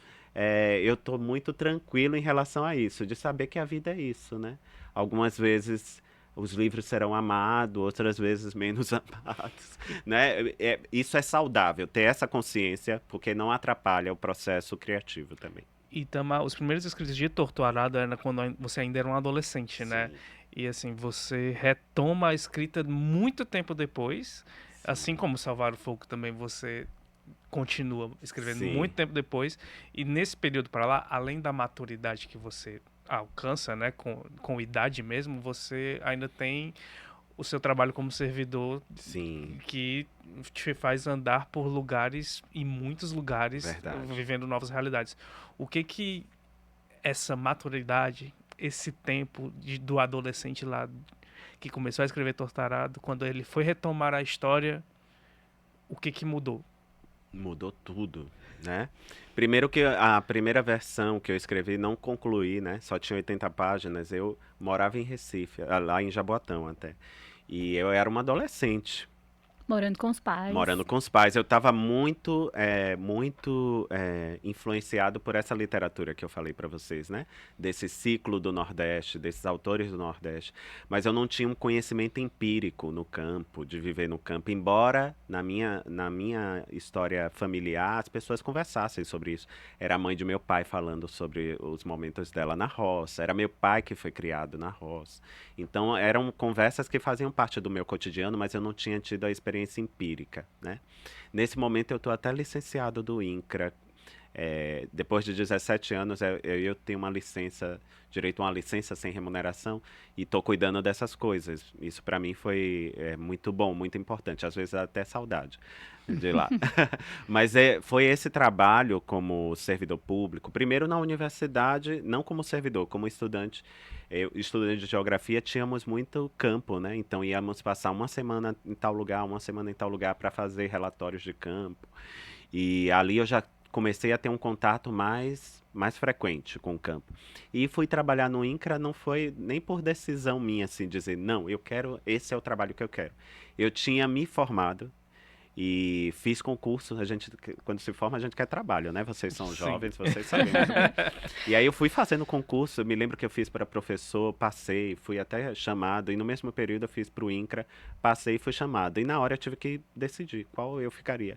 eu estou muito tranquilo em relação a isso, de saber que a vida é isso, né? Algumas vezes os livros serão amados, outras vezes menos amados, né? Isso é saudável, ter essa consciência, porque não atrapalha o processo criativo também. E Tamar, os primeiros escritos de Torto Arado era quando você ainda era um adolescente, né? Sim, E assim, você retoma a escrita muito tempo depois, assim sim, como Salvar o Fogo também você continua escrevendo muito sim, tempo depois. E nesse período para lá, além da maturidade que você alcança, né, com idade mesmo, você ainda tem o seu trabalho como servidor sim, que te faz andar por lugares, e muitos lugares, verdade. vivendo novas realidades. O que que essa maturidade, esse tempo do adolescente lá que começou a escrever Tortarado, quando ele foi retomar a história, o que que mudou? Mudou tudo, né? Primeiro que a primeira versão que eu escrevi não concluí, né? Só tinha 80 páginas. Eu morava em Recife, lá em Jaboatão até. E eu era uma adolescente. Morando com os pais. Morando com os pais, eu estava muito, influenciado por essa literatura que eu falei para vocês, né? Desse ciclo do Nordeste, desses autores do Nordeste. Mas eu não tinha um conhecimento empírico no campo, de viver no campo. Embora na minha história familiar as pessoas conversassem sobre isso. Era a mãe de meu pai falando sobre os momentos dela na roça. Era meu pai que foi criado na roça. Então eram conversas que faziam parte do meu cotidiano, mas eu não tinha tido a experiência empírica, né? Nesse momento eu estou até licenciado do INCRA. Depois de 17 anos eu tenho uma licença, direito a uma licença sem remuneração e estou cuidando dessas coisas. Isso para mim foi muito bom, muito importante. Às vezes até saudade de lá. Mas foi esse trabalho como servidor público, primeiro na universidade, não como servidor, como estudante. Eu, estudante de geografia, tínhamos muito campo, né? Então íamos passar uma semana em tal lugar, uma semana em tal lugar para fazer relatórios de campo. E ali eu já comecei a ter um contato mais frequente com o campo. E fui trabalhar no INCRA, não foi nem por decisão minha, assim, dizer, não, eu quero, esse é o trabalho que eu quero. Eu tinha me formado e fiz concurso. A gente, quando se forma, a gente quer trabalho, né? Vocês são Sim. jovens, vocês sabem muito bem. E aí eu fui fazendo concurso, eu me lembro que eu fiz para professor, passei, fui até chamado, e no mesmo período eu fiz para o INCRA, passei e fui chamado. E na hora eu tive que decidir qual eu ficaria.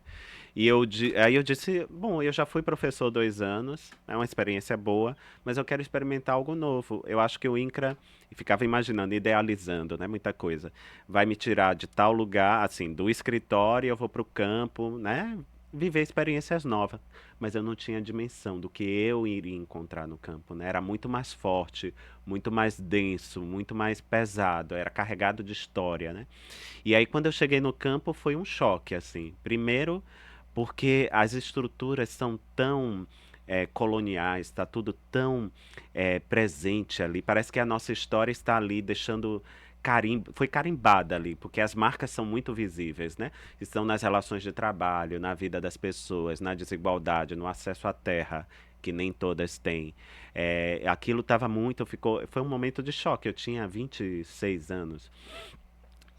Aí eu disse, bom, eu já fui professor 2 anos, é uma experiência boa, mas eu quero experimentar algo novo. Eu acho que o INCRA, e ficava imaginando, idealizando, né, muita coisa, vai me tirar de tal lugar, assim, do escritório, eu vou para o campo, né, viver experiências novas. Mas eu não tinha dimensão do que eu iria encontrar no campo, né? Era muito mais forte, muito mais denso, muito mais pesado, era carregado de história, né? E aí quando eu cheguei no campo foi um choque, assim. Primeiro, porque as estruturas são tão coloniais, está tudo tão presente ali. Parece que a nossa história está ali deixando foi carimbada ali, porque as marcas são muito visíveis, né? Estão nas relações de trabalho, na vida das pessoas, na desigualdade, no acesso à terra, que nem todas têm. Aquilo estava muito, foi um momento de choque. Eu tinha 26 anos.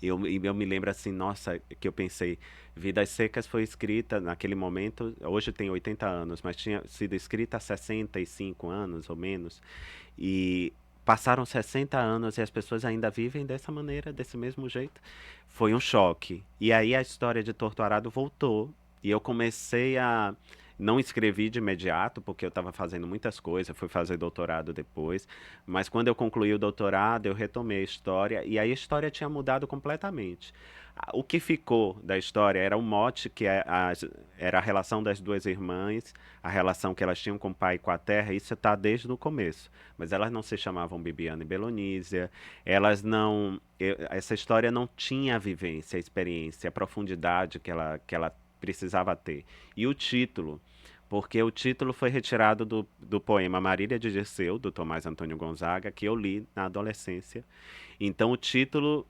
E eu me lembro assim, nossa, que eu pensei, Vidas Secas foi escrita naquele momento, hoje tem 80 anos, mas tinha sido escrita há 65 anos ou menos, e passaram 60 anos e as pessoas ainda vivem dessa maneira, desse mesmo jeito. Foi um choque. E aí a história de Torto Arado voltou, e eu comecei a... Não escrevi de imediato, porque eu estava fazendo muitas coisas, fui fazer doutorado depois, mas quando eu concluí o doutorado, eu retomei a história, e aí a história tinha mudado completamente. O que ficou da história era o mote, que era a relação das duas irmãs, a relação que elas tinham com o pai e com a terra, isso está desde o começo. Mas elas não se chamavam Bibiana e Belonísia, elas não... Essa história não tinha a vivência, a experiência, a profundidade que ela precisava ter. E o título, porque o título foi retirado do poema Marília de Dirceu, do Tomás Antônio Gonzaga, que eu li na adolescência. Então o título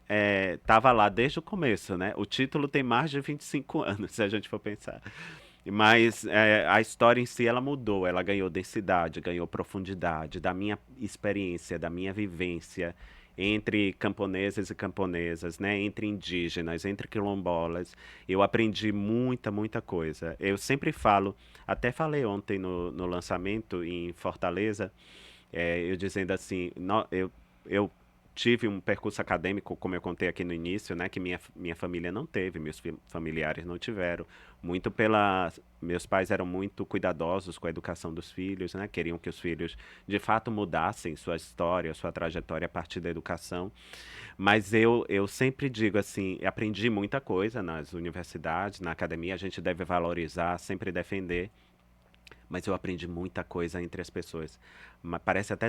estava lá desde o começo, né? O título tem mais de 25 anos, se a gente for pensar. Mas a história em si, ela mudou, ela ganhou densidade, ganhou profundidade, da minha experiência, da minha vivência entre camponeses e camponesas, né? Entre indígenas, entre quilombolas. Eu aprendi muita, muita coisa. Eu sempre falo, até falei ontem no lançamento em Fortaleza, eu dizendo assim, eu tive um percurso acadêmico, como eu contei aqui no início, né, que minha família não teve, meus familiares não tiveram. Muito pela. Meus pais eram muito cuidadosos com a educação dos filhos, né, queriam que os filhos de fato mudassem sua história, sua trajetória a partir da educação. Mas eu sempre digo assim, aprendi muita coisa nas universidades, na academia, a gente deve valorizar, sempre defender. Mas eu aprendi muita coisa entre as pessoas. Parece até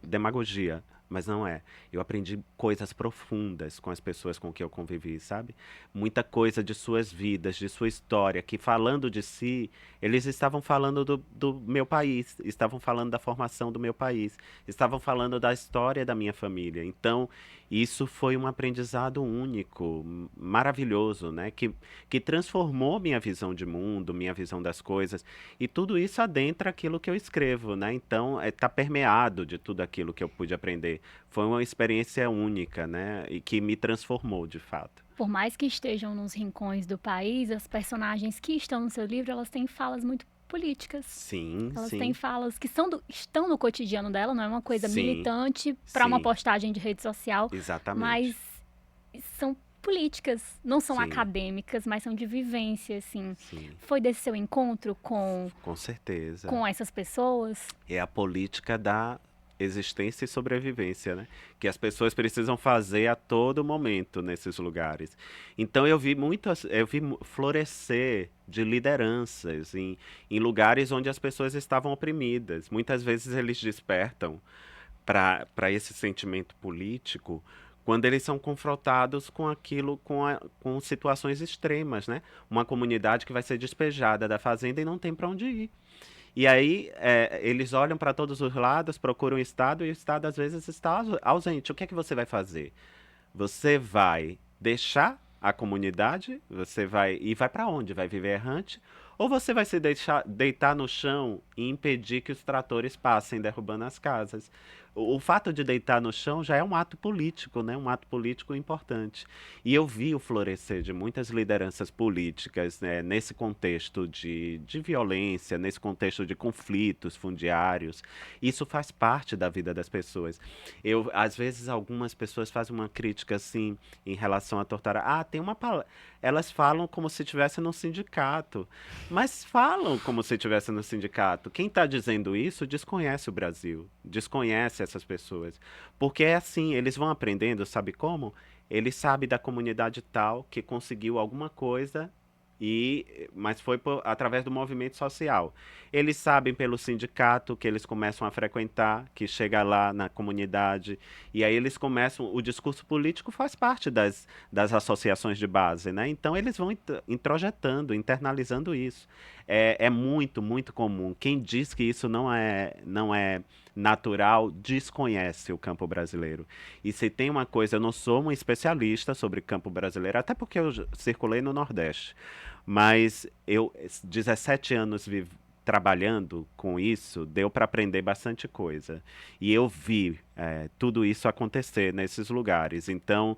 demagogia, mas não é. Eu aprendi coisas profundas com as pessoas com que eu convivi, sabe? Muita coisa de suas vidas, de sua história, que falando de si, eles estavam falando do meu país, estavam falando da formação do meu país, estavam falando da história da minha família. Então, isso foi um aprendizado único, maravilhoso, né? Que transformou minha visão de mundo, minha visão das coisas. E tudo isso adentra aquilo que eu escrevo, né? Então, está permeado de tudo aquilo que eu pude aprender. Foi uma experiência única, né? E que me transformou, de fato. Por mais que estejam nos rincões do país, as personagens que estão no seu livro, elas têm falas muito políticas. Sim, Elas sim. têm falas que estão no cotidiano dela, não é uma coisa Sim, militante para uma sim. postagem de rede social, Exatamente. mas são políticas, não são Sim. acadêmicas, mas são de vivência, assim. Sim, Foi desse seu encontro com certeza. essas pessoas? É a política da existência e sobrevivência, né? Que as pessoas precisam fazer a todo momento nesses lugares. Então eu vi florescer de lideranças em lugares onde as pessoas estavam oprimidas. Muitas vezes eles despertam para esse sentimento político quando eles são confrontados com aquilo, com situações extremas, né? Uma comunidade que vai ser despejada da fazenda e não tem para onde ir. E aí eles olham para todos os lados, procuram o Estado e o Estado às vezes está ausente. O que é que você vai fazer? Você vai deixar a comunidade? Você vai para onde? Vai viver errante? Ou você vai se deitar no chão e impedir que os tratores passem derrubando as casas? O fato de deitar no chão já é um ato político, né? Um ato político importante. E eu vi o florescer de muitas lideranças políticas, né, nesse contexto de violência, nesse contexto de conflitos fundiários. Isso faz parte da vida das pessoas. Às vezes, algumas pessoas fazem uma crítica assim em relação à tortura. Tem uma palavra. Elas falam como se estivesse no sindicato. Mas falam como se estivesse no sindicato. Quem está dizendo isso desconhece o Brasil, desconhece essas pessoas. Porque é assim, eles vão aprendendo, sabe como? Ele sabe da comunidade tal que conseguiu alguma coisa, mas foi através do movimento social. Eles sabem pelo sindicato que eles começam a frequentar, que chega lá na comunidade, e aí eles começam, o discurso político faz parte das associações de base, né? Então eles vão introjetando, internalizando isso. É muito, muito comum. Quem diz que isso não é natural, desconhece o campo brasileiro. E se tem uma coisa, eu não sou um especialista sobre campo brasileiro, até porque eu circulei no Nordeste, mas 17 anos trabalhando com isso, deu para aprender bastante coisa. E eu vi tudo isso acontecer nesses lugares. Então,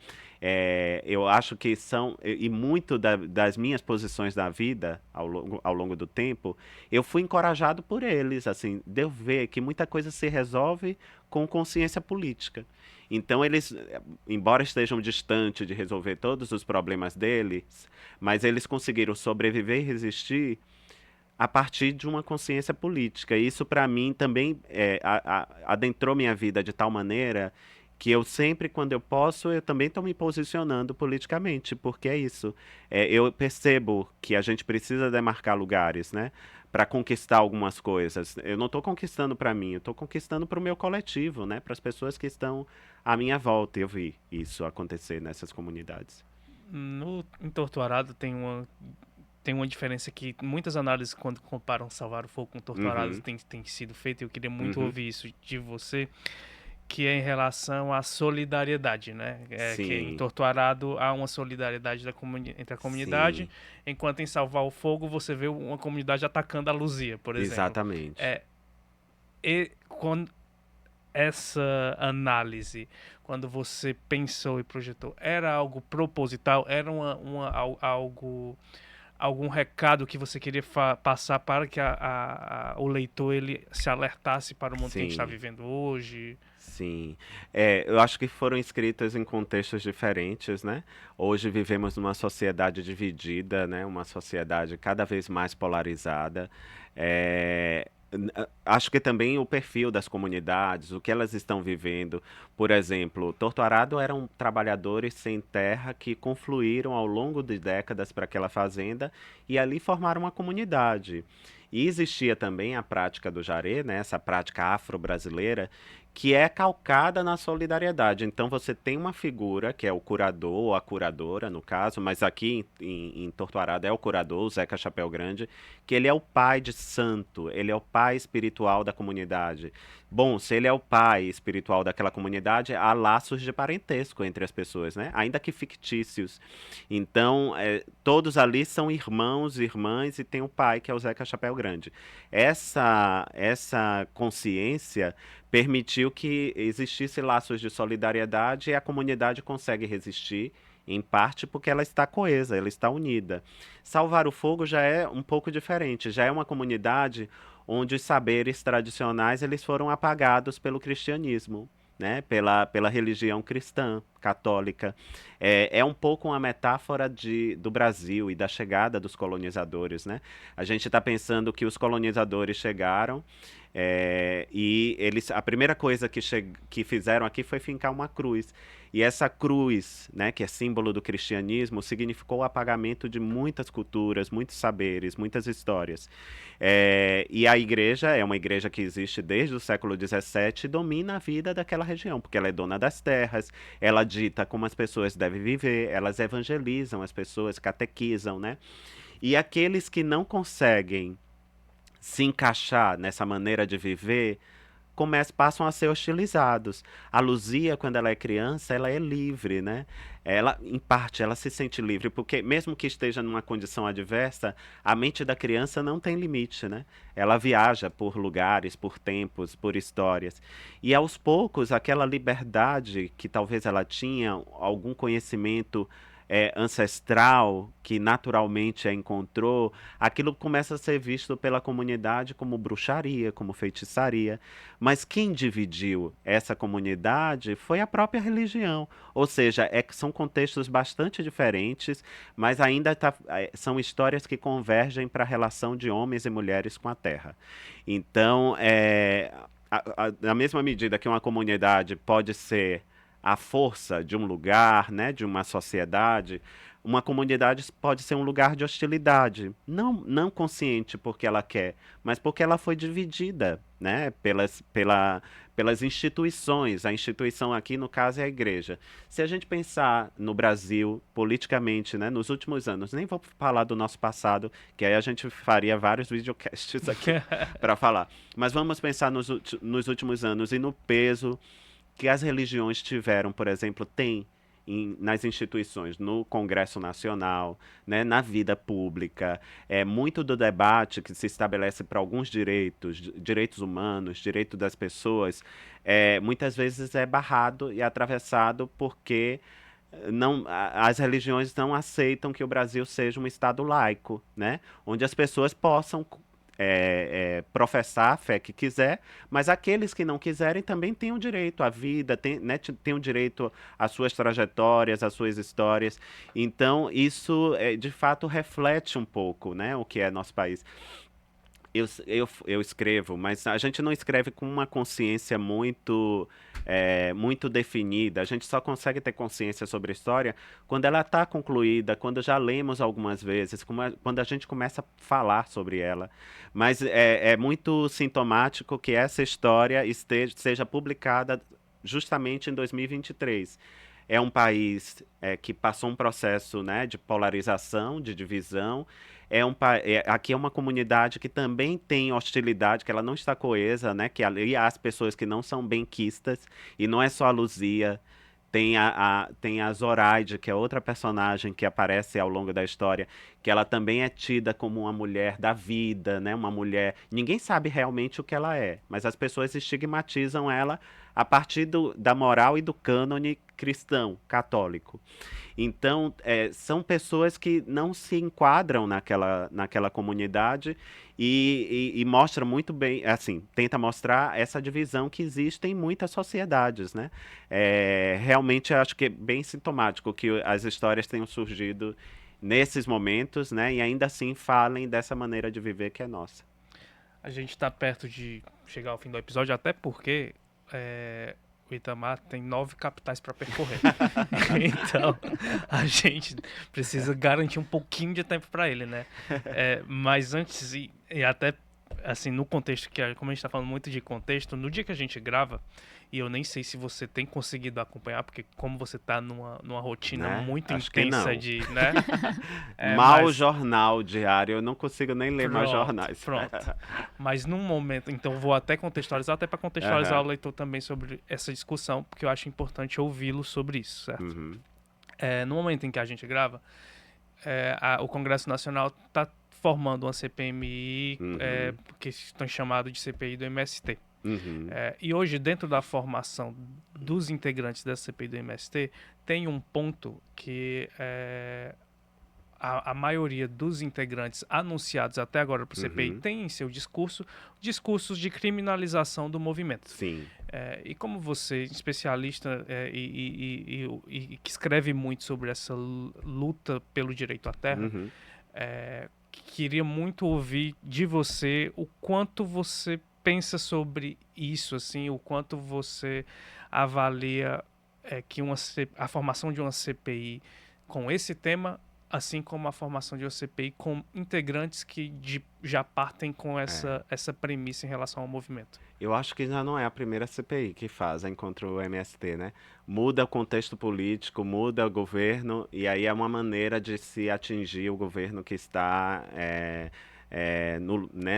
eu acho que e muito das minhas posições na vida, ao longo do tempo, eu fui encorajado por eles, assim, de eu ver que muita coisa se resolve com consciência política. Então, eles, embora estejam distantes de resolver todos os problemas deles, mas eles conseguiram sobreviver e resistir a partir de uma consciência política. E isso, para mim, também adentrou minha vida de tal maneira que eu sempre, quando eu posso, eu também estou me posicionando politicamente, porque é isso. Eu percebo que a gente precisa demarcar lugares, né, para conquistar algumas coisas. Eu não estou conquistando para mim, eu estou conquistando para o meu coletivo, né, para as pessoas que estão à minha volta. Eu vi isso acontecer nessas comunidades. Em Torturado tem uma diferença que muitas análises, quando comparam Salvar o Fogo com Torturado, tem sido feita, e eu queria muito ouvir isso de você, que é em relação à solidariedade, né? Que em Torturado há uma solidariedade entre a comunidade, enquanto em Salvar o Fogo você vê uma comunidade atacando a Luzia, por exemplo. Exatamente. Quando essa análise, quando você pensou e projetou, era algo proposital? Era algum recado que você queria passar para que o leitor ele se alertasse para o mundo que a gente está vivendo hoje? Sim, eu acho que foram escritas em contextos diferentes, né? Hoje vivemos numa sociedade dividida, né? Uma sociedade cada vez mais polarizada. Acho que também o perfil das comunidades, o que elas estão vivendo. Por exemplo, Torto Arado eram trabalhadores sem terra que confluíram ao longo de décadas para aquela fazenda e ali formaram uma comunidade. E existia também a prática do jaré, né, essa prática afro-brasileira, que é calcada na solidariedade. Então você tem uma figura, que é o curador ou a curadora, no caso, mas aqui em Torto Arado é o curador, o Zeca Chapéu Grande, que ele é o pai de santo, ele é o pai espiritual da comunidade. Bom, se ele é o pai espiritual daquela comunidade, há laços de parentesco entre as pessoas, né? Ainda que fictícios. Então, todos ali são irmãos, irmãs e tem o pai, que é o Zeca Chapéu Grande. Essa consciência permitiu que existisse laços de solidariedade e a comunidade consegue resistir, em parte porque ela está coesa, ela está unida. Salvar o Fogo já é um pouco diferente, já é uma comunidade onde os saberes tradicionais eles foram apagados pelo cristianismo. Né, pela religião cristã, católica. É um pouco uma metáfora do Brasil e da chegada dos colonizadores. Né? A gente está pensando que os colonizadores chegaram e a primeira coisa que fizeram aqui foi fincar uma cruz. E essa cruz, né, que é símbolo do cristianismo, significou o apagamento de muitas culturas, muitos saberes, muitas histórias. E a igreja é uma igreja que existe desde o século XVII e domina a vida daquela região, porque ela é dona das terras, ela dita como as pessoas devem viver, elas evangelizam as pessoas, catequizam, né? E aqueles que não conseguem se encaixar nessa maneira de viver, passam a ser hostilizados. A Luzia, quando ela é criança, ela é livre, né? Ela, em parte, ela se sente livre, porque mesmo que esteja numa condição adversa, a mente da criança não tem limite, né? Ela viaja por lugares, por tempos, por histórias. E aos poucos, aquela liberdade que talvez ela tinha, algum conhecimento ancestral que naturalmente a encontrou, aquilo começa a ser visto pela comunidade como bruxaria, como feitiçaria. Mas quem dividiu essa comunidade foi a própria religião. Ou seja, são contextos bastante diferentes, mas ainda são histórias que convergem para a relação de homens e mulheres com a terra. Então, na mesma medida que uma comunidade pode ser a força de um lugar, né, de uma sociedade, uma comunidade pode ser um lugar de hostilidade, não consciente porque ela quer, mas porque ela foi dividida, né, pelas instituições. A instituição aqui, no caso, é a igreja. Se a gente pensar no Brasil, politicamente, né, nos últimos anos, nem vou falar do nosso passado, que aí a gente faria vários videocasts aqui para falar, mas vamos pensar nos últimos anos e no peso que as religiões tiveram, por exemplo, nas instituições, no Congresso Nacional, né, na vida pública. Muito do debate que se estabelece para alguns direitos humanos, direito das pessoas, muitas vezes é barrado e atravessado porque as religiões não aceitam que o Brasil seja um estado laico, né, onde as pessoas possam professar a fé que quiser, mas aqueles que não quiserem também têm o direito à vida, têm o direito às suas trajetórias, às suas histórias. Então, isso de fato reflete um pouco, né, o que é nosso país. Eu escrevo, mas a gente não escreve com uma consciência muito definida. A gente só consegue ter consciência sobre a história quando ela está concluída, quando já lemos algumas vezes, quando a gente começa a falar sobre ela. Mas é muito sintomático que essa história seja publicada justamente em 2023. É um país que passou um processo, né, de polarização, de divisão. Aqui é uma comunidade que também tem hostilidade, que ela não está coesa, né? Que ali há as pessoas que não são benquistas, e não é só a Luzia. Tem a Zoraide, que é outra personagem que aparece ao longo da história, que ela também é tida como uma mulher da vida, né? Uma mulher. Ninguém sabe realmente o que ela é, mas as pessoas estigmatizam ela a partir da moral e do cânone cristão, católico. Então, são pessoas que não se enquadram naquela comunidade e mostra muito bem, assim, tenta mostrar essa divisão que existe em muitas sociedades, né? Realmente acho que é bem sintomático que as histórias tenham surgido nesses momentos, né? E ainda assim falem dessa maneira de viver que é nossa. A gente tá perto de chegar ao fim do episódio, até porque o Itamar tem 9 capitais para percorrer. Então, a gente precisa garantir um pouquinho de tempo para ele, né? Mas antes, e até assim, no contexto, como a gente tá falando muito de contexto, no dia que a gente grava, e eu nem sei se você tem conseguido acompanhar, porque como você tá numa rotina Né? muito Acho que intensa não. de, né? Mal jornal diário, eu não consigo nem ler mais jornais. Pronto. Mas num momento, então vou até contextualizar, até para contextualizar o leitor também sobre essa discussão, porque eu acho importante ouvi-lo sobre isso, certo? Uhum. No momento em que a gente grava, o Congresso Nacional está formando uma CPMI, que estão chamados de CPI do MST. Uhum. E hoje, dentro da formação dos integrantes da CPI do MST, tem um ponto que a maioria dos integrantes anunciados até agora para o CPI tem em seu discursos de criminalização do movimento. Sim. E como você, especialista e que escreve muito sobre essa luta pelo direito à terra, queria muito ouvir de você o quanto você pensa sobre isso, assim, o quanto você avalia que a formação de uma CPI com esse tema, assim como a formação de uma CPI com integrantes que já partem com essa premissa em relação ao movimento. Eu acho que já não é a primeira CPI que fazem contra o MST, né? Muda o contexto político, muda o governo, e aí é uma maneira de se atingir o governo que está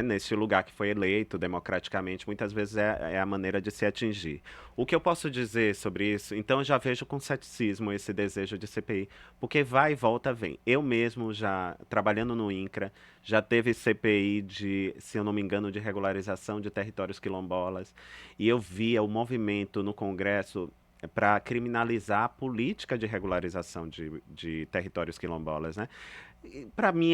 nesse lugar que foi eleito democraticamente. Muitas vezes é a maneira de se atingir. O que eu posso dizer sobre isso? Então, eu já vejo com ceticismo esse desejo de CPI, porque vai e volta, vem. Eu mesmo, já trabalhando no INCRA, já teve CPI se eu não me engano, de regularização de territórios quilombolas, e eu via o movimento no Congresso para criminalizar a política de regularização de territórios quilombolas, né? Para mim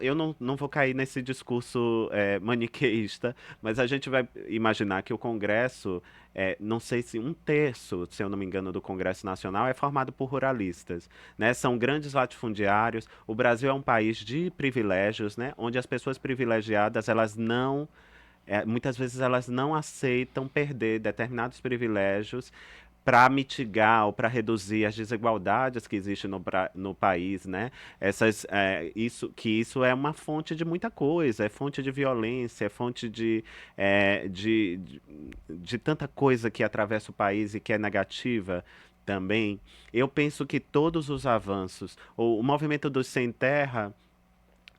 eu não vou cair nesse discurso maniqueísta, mas a gente vai imaginar que o Congresso, não sei se 1/3, se eu não me engano, do Congresso Nacional é formado por ruralistas, né? São grandes latifundiários. O Brasil é um país de privilégios, né? Onde as pessoas privilegiadas, muitas vezes elas não aceitam perder determinados privilégios para mitigar ou para reduzir as desigualdades que existem no país, né? Isso é uma fonte de muita coisa, é fonte de violência, é fonte de tanta coisa que atravessa o país e que é negativa também. Eu penso que todos os avanços, o movimento dos sem terra,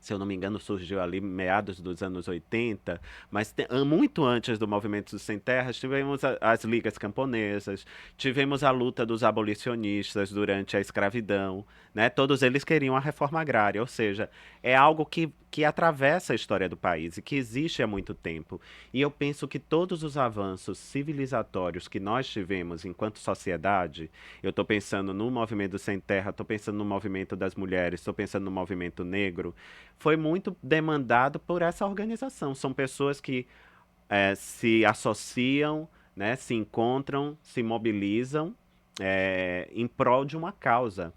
se eu não me engano, surgiu ali meados dos anos 80, mas muito antes do movimento dos sem terras, tivemos as ligas camponesas, tivemos a luta dos abolicionistas durante a escravidão, né? Todos eles queriam a reforma agrária, ou seja, é algo que atravessa a história do país e que existe há muito tempo. E eu penso que todos os avanços civilizatórios que nós tivemos enquanto sociedade, eu estou pensando no movimento do sem terra, estou pensando no movimento das mulheres, estou pensando no movimento negro, foi muito demandado por essa organização. São pessoas que se associam, né, se encontram, se mobilizam em prol de uma causa.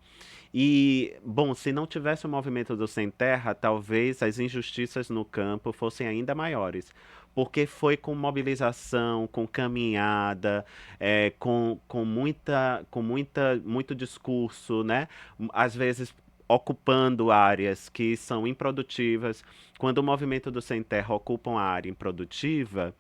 E, bom, se não tivesse o movimento do Sem Terra, talvez as injustiças no campo fossem ainda maiores. Porque foi com mobilização, com caminhada, muito discurso, né? Às vezes ocupando áreas que são improdutivas. Quando o movimento do Sem Terra ocupa uma área improdutiva,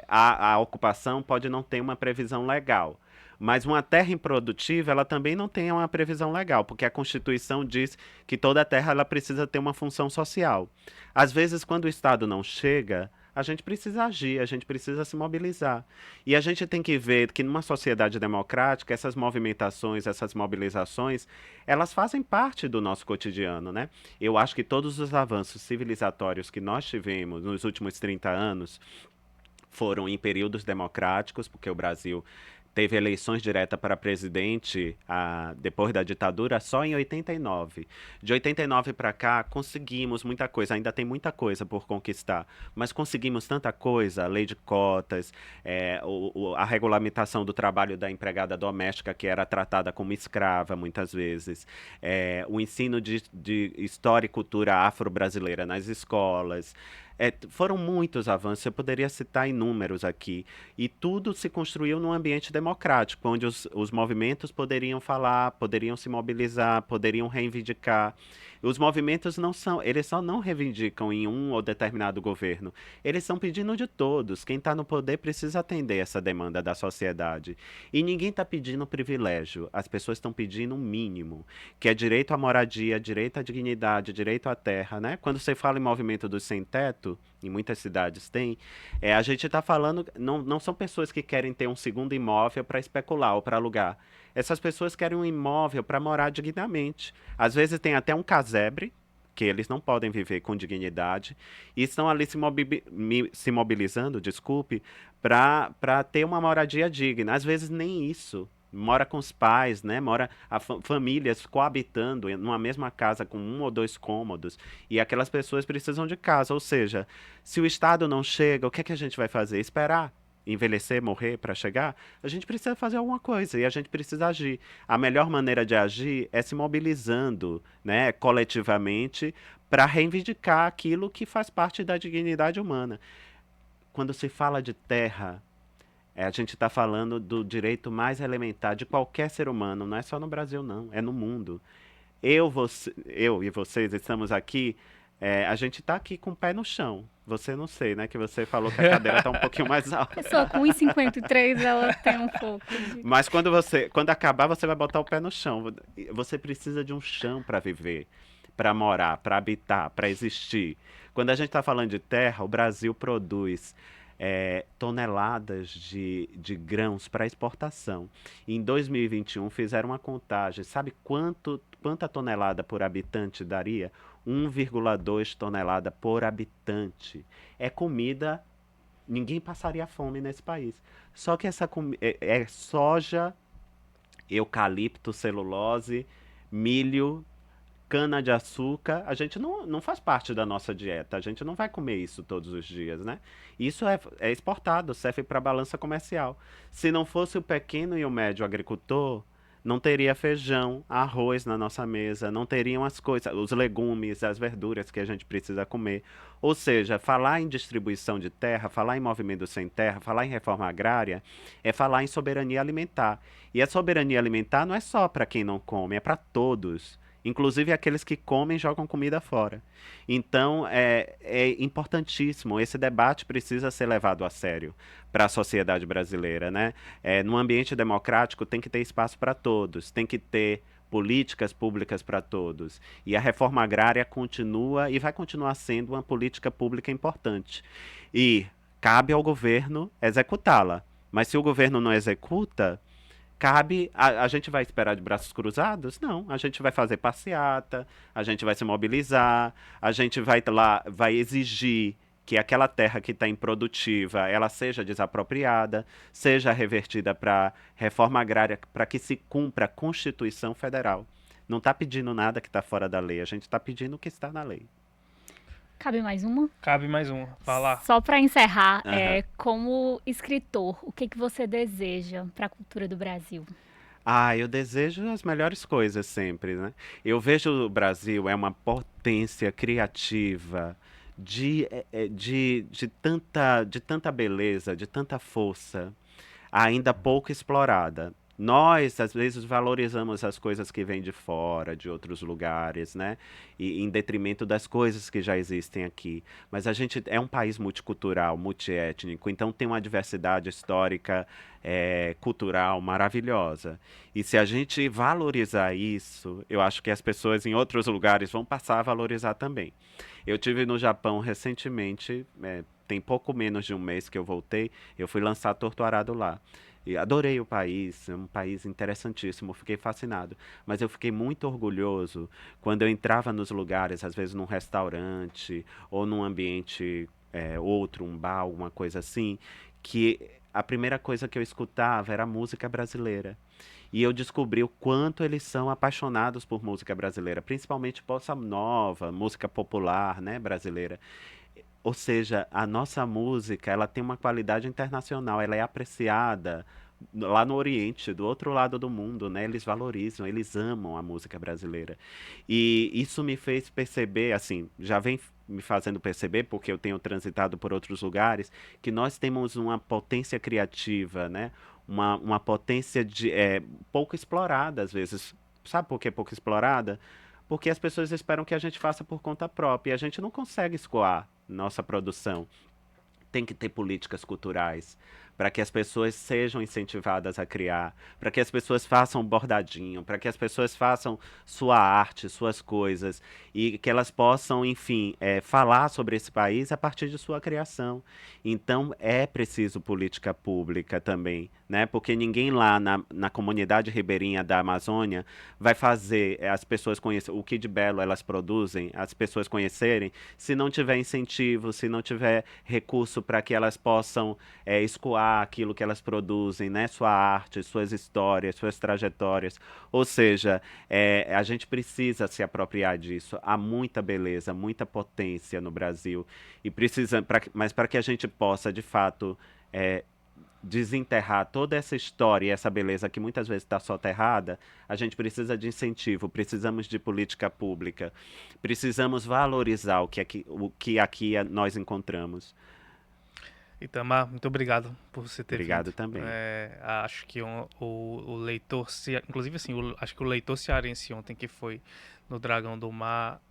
a ocupação pode não ter uma previsão legal. Mas uma terra improdutiva, ela também não tem uma previsão legal, porque a Constituição diz que toda terra ela precisa ter uma função social. Às vezes, quando o Estado não chega, a gente precisa agir, a gente precisa se mobilizar. E a gente tem que ver que numa sociedade democrática, essas movimentações, essas mobilizações, elas fazem parte do nosso cotidiano, né? Eu acho que todos os avanços civilizatórios que nós tivemos nos últimos 30 anos foram em períodos democráticos, porque o Brasil teve eleições diretas para presidente depois da ditadura só em 89. De 89 para cá, conseguimos muita coisa, ainda tem muita coisa por conquistar, mas conseguimos tanta coisa, a lei de cotas, a regulamentação do trabalho da empregada doméstica, que era tratada como escrava muitas vezes, o ensino de história e cultura afro-brasileira nas escolas. Foram muitos avanços, eu poderia citar inúmeros aqui. E tudo se construiu num ambiente democrático, onde os movimentos poderiam falar, poderiam se mobilizar, poderiam reivindicar. Os movimentos não são, eles só não reivindicam em um ou determinado governo. Eles estão pedindo de todos. Quem está no poder precisa atender essa demanda da sociedade. E ninguém está pedindo privilégio. As pessoas estão pedindo um mínimo, que é direito à moradia, direito à dignidade, direito à terra, né? Quando você fala em movimento do sem-teto, em muitas cidades tem, a gente está falando, não são pessoas que querem ter um segundo imóvel para especular ou para alugar. Essas pessoas querem um imóvel para morar dignamente. Às vezes tem até um casebre, que eles não podem viver com dignidade, e estão ali se mobilizando, desculpe, para ter uma moradia digna. Às vezes nem isso. Mora com os pais, né? Mora famílias coabitando numa mesma casa com um ou dois cômodos, e aquelas pessoas precisam de casa. Ou seja, se o Estado não chega, o que é que a gente vai fazer? Esperar? Envelhecer, morrer para chegar? A gente precisa fazer alguma coisa e a gente precisa agir. A melhor maneira de agir é se mobilizando, né, coletivamente, para reivindicar aquilo que faz parte da dignidade humana. Quando se fala de terra, a gente está falando do direito mais elementar de qualquer ser humano, não é só no Brasil, não, é no mundo. Eu e vocês estamos aqui, a gente está aqui com o pé no chão. Você não sei, né? Que você falou que a cadeira está um pouquinho mais alta. Pessoa com 1,53, ela tem um pouco de... Mas quando acabar, você vai botar o pé no chão. Você precisa de um chão para viver, para morar, para habitar, para existir. Quando a gente está falando de terra, o Brasil produz toneladas de grãos para exportação. Em 2021 fizeram uma contagem. Sabe quanta tonelada por habitante daria? 1,2 tonelada por habitante. É comida, ninguém passaria fome nesse país. Só que essa é soja, eucalipto, celulose, milho, cana-de-açúcar. A gente não faz parte da nossa dieta. A gente não vai comer isso todos os dias, né? Isso é exportado, serve para balança comercial. Se não fosse o pequeno e o médio agricultor, não teria feijão, arroz na nossa mesa, não teriam as coisas, os legumes, as verduras que a gente precisa comer. Ou seja, falar em distribuição de terra, falar em movimento sem terra, falar em reforma agrária, é falar em soberania alimentar. E a soberania alimentar não é só para quem não come, é para todos. Inclusive aqueles que comem jogam comida fora. Então é importantíssimo. Esse debate precisa ser levado a sério para a sociedade brasileira, né? No ambiente democrático tem que ter espaço para todos, tem que ter políticas públicas para todos. E a reforma agrária continua e vai continuar sendo uma política pública importante. E cabe ao governo executá-la. Mas se o governo não executa, a gente vai esperar de braços cruzados? Não, a gente vai fazer passeata, a gente vai se mobilizar, a gente vai exigir que aquela terra que está improdutiva, ela seja desapropriada, seja revertida para reforma agrária, para que se cumpra a Constituição Federal. Não está pedindo nada que está fora da lei, a gente está pedindo o que está na lei. Cabe mais uma? Cabe mais uma. Fala. Só para encerrar, como escritor, o que você deseja para a cultura do Brasil? Eu desejo as melhores coisas sempre, né? Eu vejo o Brasil é uma potência criativa de tanta beleza, de tanta força, ainda pouco explorada. Nós, às vezes, valorizamos as coisas que vêm de fora, de outros lugares, né? E em detrimento das coisas que já existem aqui. Mas a gente é um país multicultural, multiétnico, então tem uma diversidade histórica, cultural maravilhosa. E se a gente valorizar isso, eu acho que as pessoas em outros lugares vão passar a valorizar também. Eu tive no Japão recentemente, tem pouco menos de um mês que eu voltei, eu fui lançar Torto Arado lá. E adorei o país, é um país interessantíssimo, fiquei fascinado. Mas eu fiquei muito orgulhoso quando eu entrava nos lugares, às vezes num restaurante ou num ambiente outro, um bar, alguma coisa assim, que a primeira coisa que eu escutava era música brasileira. E eu descobri o quanto eles são apaixonados por música brasileira, principalmente bossa nova, música popular, né, brasileira. Ou seja, a nossa música, ela tem uma qualidade internacional, ela é apreciada lá no Oriente, do outro lado do mundo, né? Eles valorizam, eles amam a música brasileira. E isso me fez perceber, assim, já vem me fazendo perceber, porque eu tenho transitado por outros lugares, que nós temos uma potência criativa, né? Uma potência pouco explorada, às vezes. Sabe por que pouco explorada? Porque as pessoas esperam que a gente faça por conta própria e a gente não consegue escoar nossa produção. Tem que ter políticas culturais para que as pessoas sejam incentivadas a criar, para que as pessoas façam bordadinho, para que as pessoas façam sua arte, suas coisas, e que elas possam, enfim, falar sobre esse país a partir de sua criação. Então, é preciso política pública também, né? Porque ninguém lá na comunidade ribeirinha da Amazônia vai fazer as pessoas conhecerem o que de belo elas produzem, as pessoas conhecerem, se não tiver incentivo, se não tiver recurso para que elas possam escoar aquilo que elas produzem, né? Sua arte, suas histórias, suas trajetórias. Ou seja, a gente precisa se apropriar disso. Há muita beleza, muita potência no Brasil. E mas para que a gente possa, de fato, desenterrar toda essa história e essa beleza que muitas vezes está soterrada, a gente precisa de incentivo, precisamos de política pública, precisamos valorizar o que aqui nós encontramos. Itamar, muito obrigado por você ter Obrigado vindo. também. Acho que o leitor, inclusive assim, acho que o leitor cearense ontem que foi no Dragão do Mar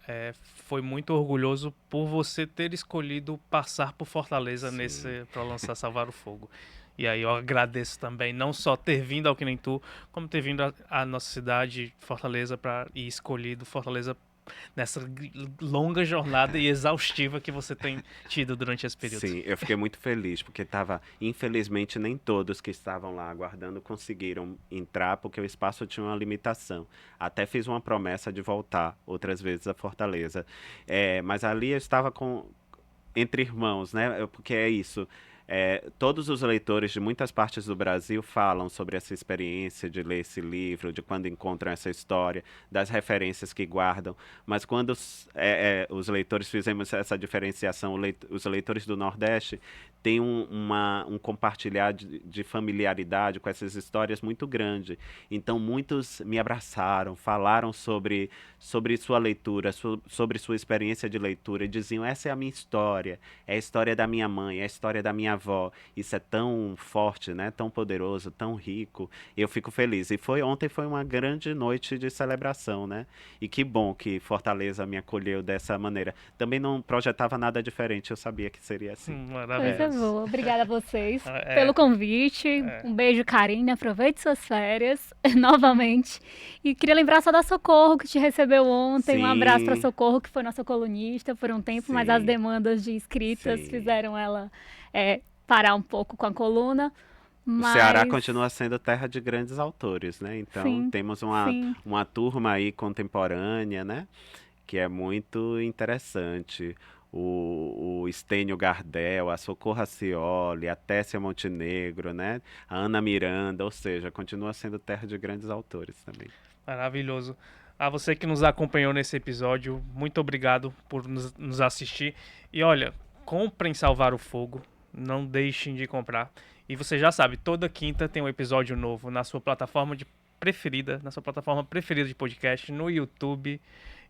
foi muito orgulhoso por você ter escolhido passar por Fortaleza para lançar Salvar o Fogo. E aí eu agradeço também, não só ter vindo ao Que Nem Tu, como ter vindo à nossa cidade, Fortaleza, e escolhido Fortaleza nessa longa jornada e exaustiva que você tem tido durante esse período. Sim, eu fiquei muito feliz, porque infelizmente, nem todos que estavam lá aguardando conseguiram entrar, porque o espaço tinha uma limitação. Até fiz uma promessa de voltar outras vezes a Fortaleza. Mas ali eu estava entre irmãos, né? Porque é isso. Todos os leitores de muitas partes do Brasil falam sobre essa experiência de ler esse livro, de quando encontram essa história, das referências que guardam. Mas quando os leitores fizemos essa diferenciação, os leitores do Nordeste têm um compartilhar de familiaridade com essas histórias muito grande. Então, muitos me abraçaram, falaram sobre sua leitura, sobre sua experiência de leitura, e diziam: essa é a minha história, é a história da minha mãe, é a história da minha avó. Isso é tão forte, né? Tão poderoso, tão rico. E eu fico feliz. E ontem foi uma grande noite de celebração, né? E que bom que Fortaleza me acolheu dessa maneira. Também não projetava nada diferente, eu sabia que seria assim. Coisa boa. Obrigada a vocês pelo convite. Um beijo, Karine. Aproveite suas férias novamente. E queria lembrar só da Socorro, que te recebeu ontem. Sim. Um abraço para Socorro, que foi nossa colunista por um tempo, Sim. mas as demandas de inscritas Sim. fizeram ela parar um pouco com a coluna. O Ceará continua sendo terra de grandes autores, né? Então, Sim, temos sim. uma turma aí contemporânea, né? Que é muito interessante. O Estênio Gardel, a Socorro Racioli, a Tessia Montenegro, né? A Ana Miranda, ou seja, continua sendo terra de grandes autores também. Maravilhoso. A você que nos acompanhou nesse episódio, muito obrigado por nos assistir. E olha, comprem Salvar o Fogo, não deixem de comprar. E você já sabe, toda quinta tem um episódio novo na sua plataforma preferida, de podcast, no YouTube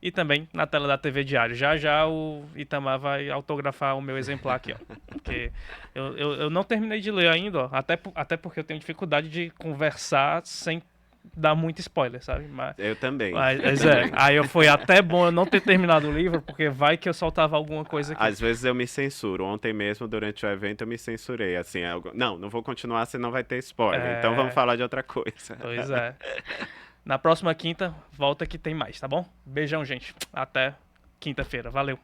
e também na tela da TV Diário. Já já o Itamar vai autografar o meu exemplar aqui, ó. Porque eu não terminei de ler ainda, ó, até porque eu tenho dificuldade de conversar sem dar muito spoiler, sabe? Eu também. Aí foi até bom eu não ter terminado o livro, porque vai que eu soltava alguma coisa aqui. Às vezes eu me censuro. Ontem mesmo, durante o evento, eu me censurei. Assim, não vou continuar, senão vai ter spoiler. Então vamos falar de outra coisa. Pois é. Na próxima quinta, volta que tem mais, tá bom? Beijão, gente. Até quinta-feira. Valeu.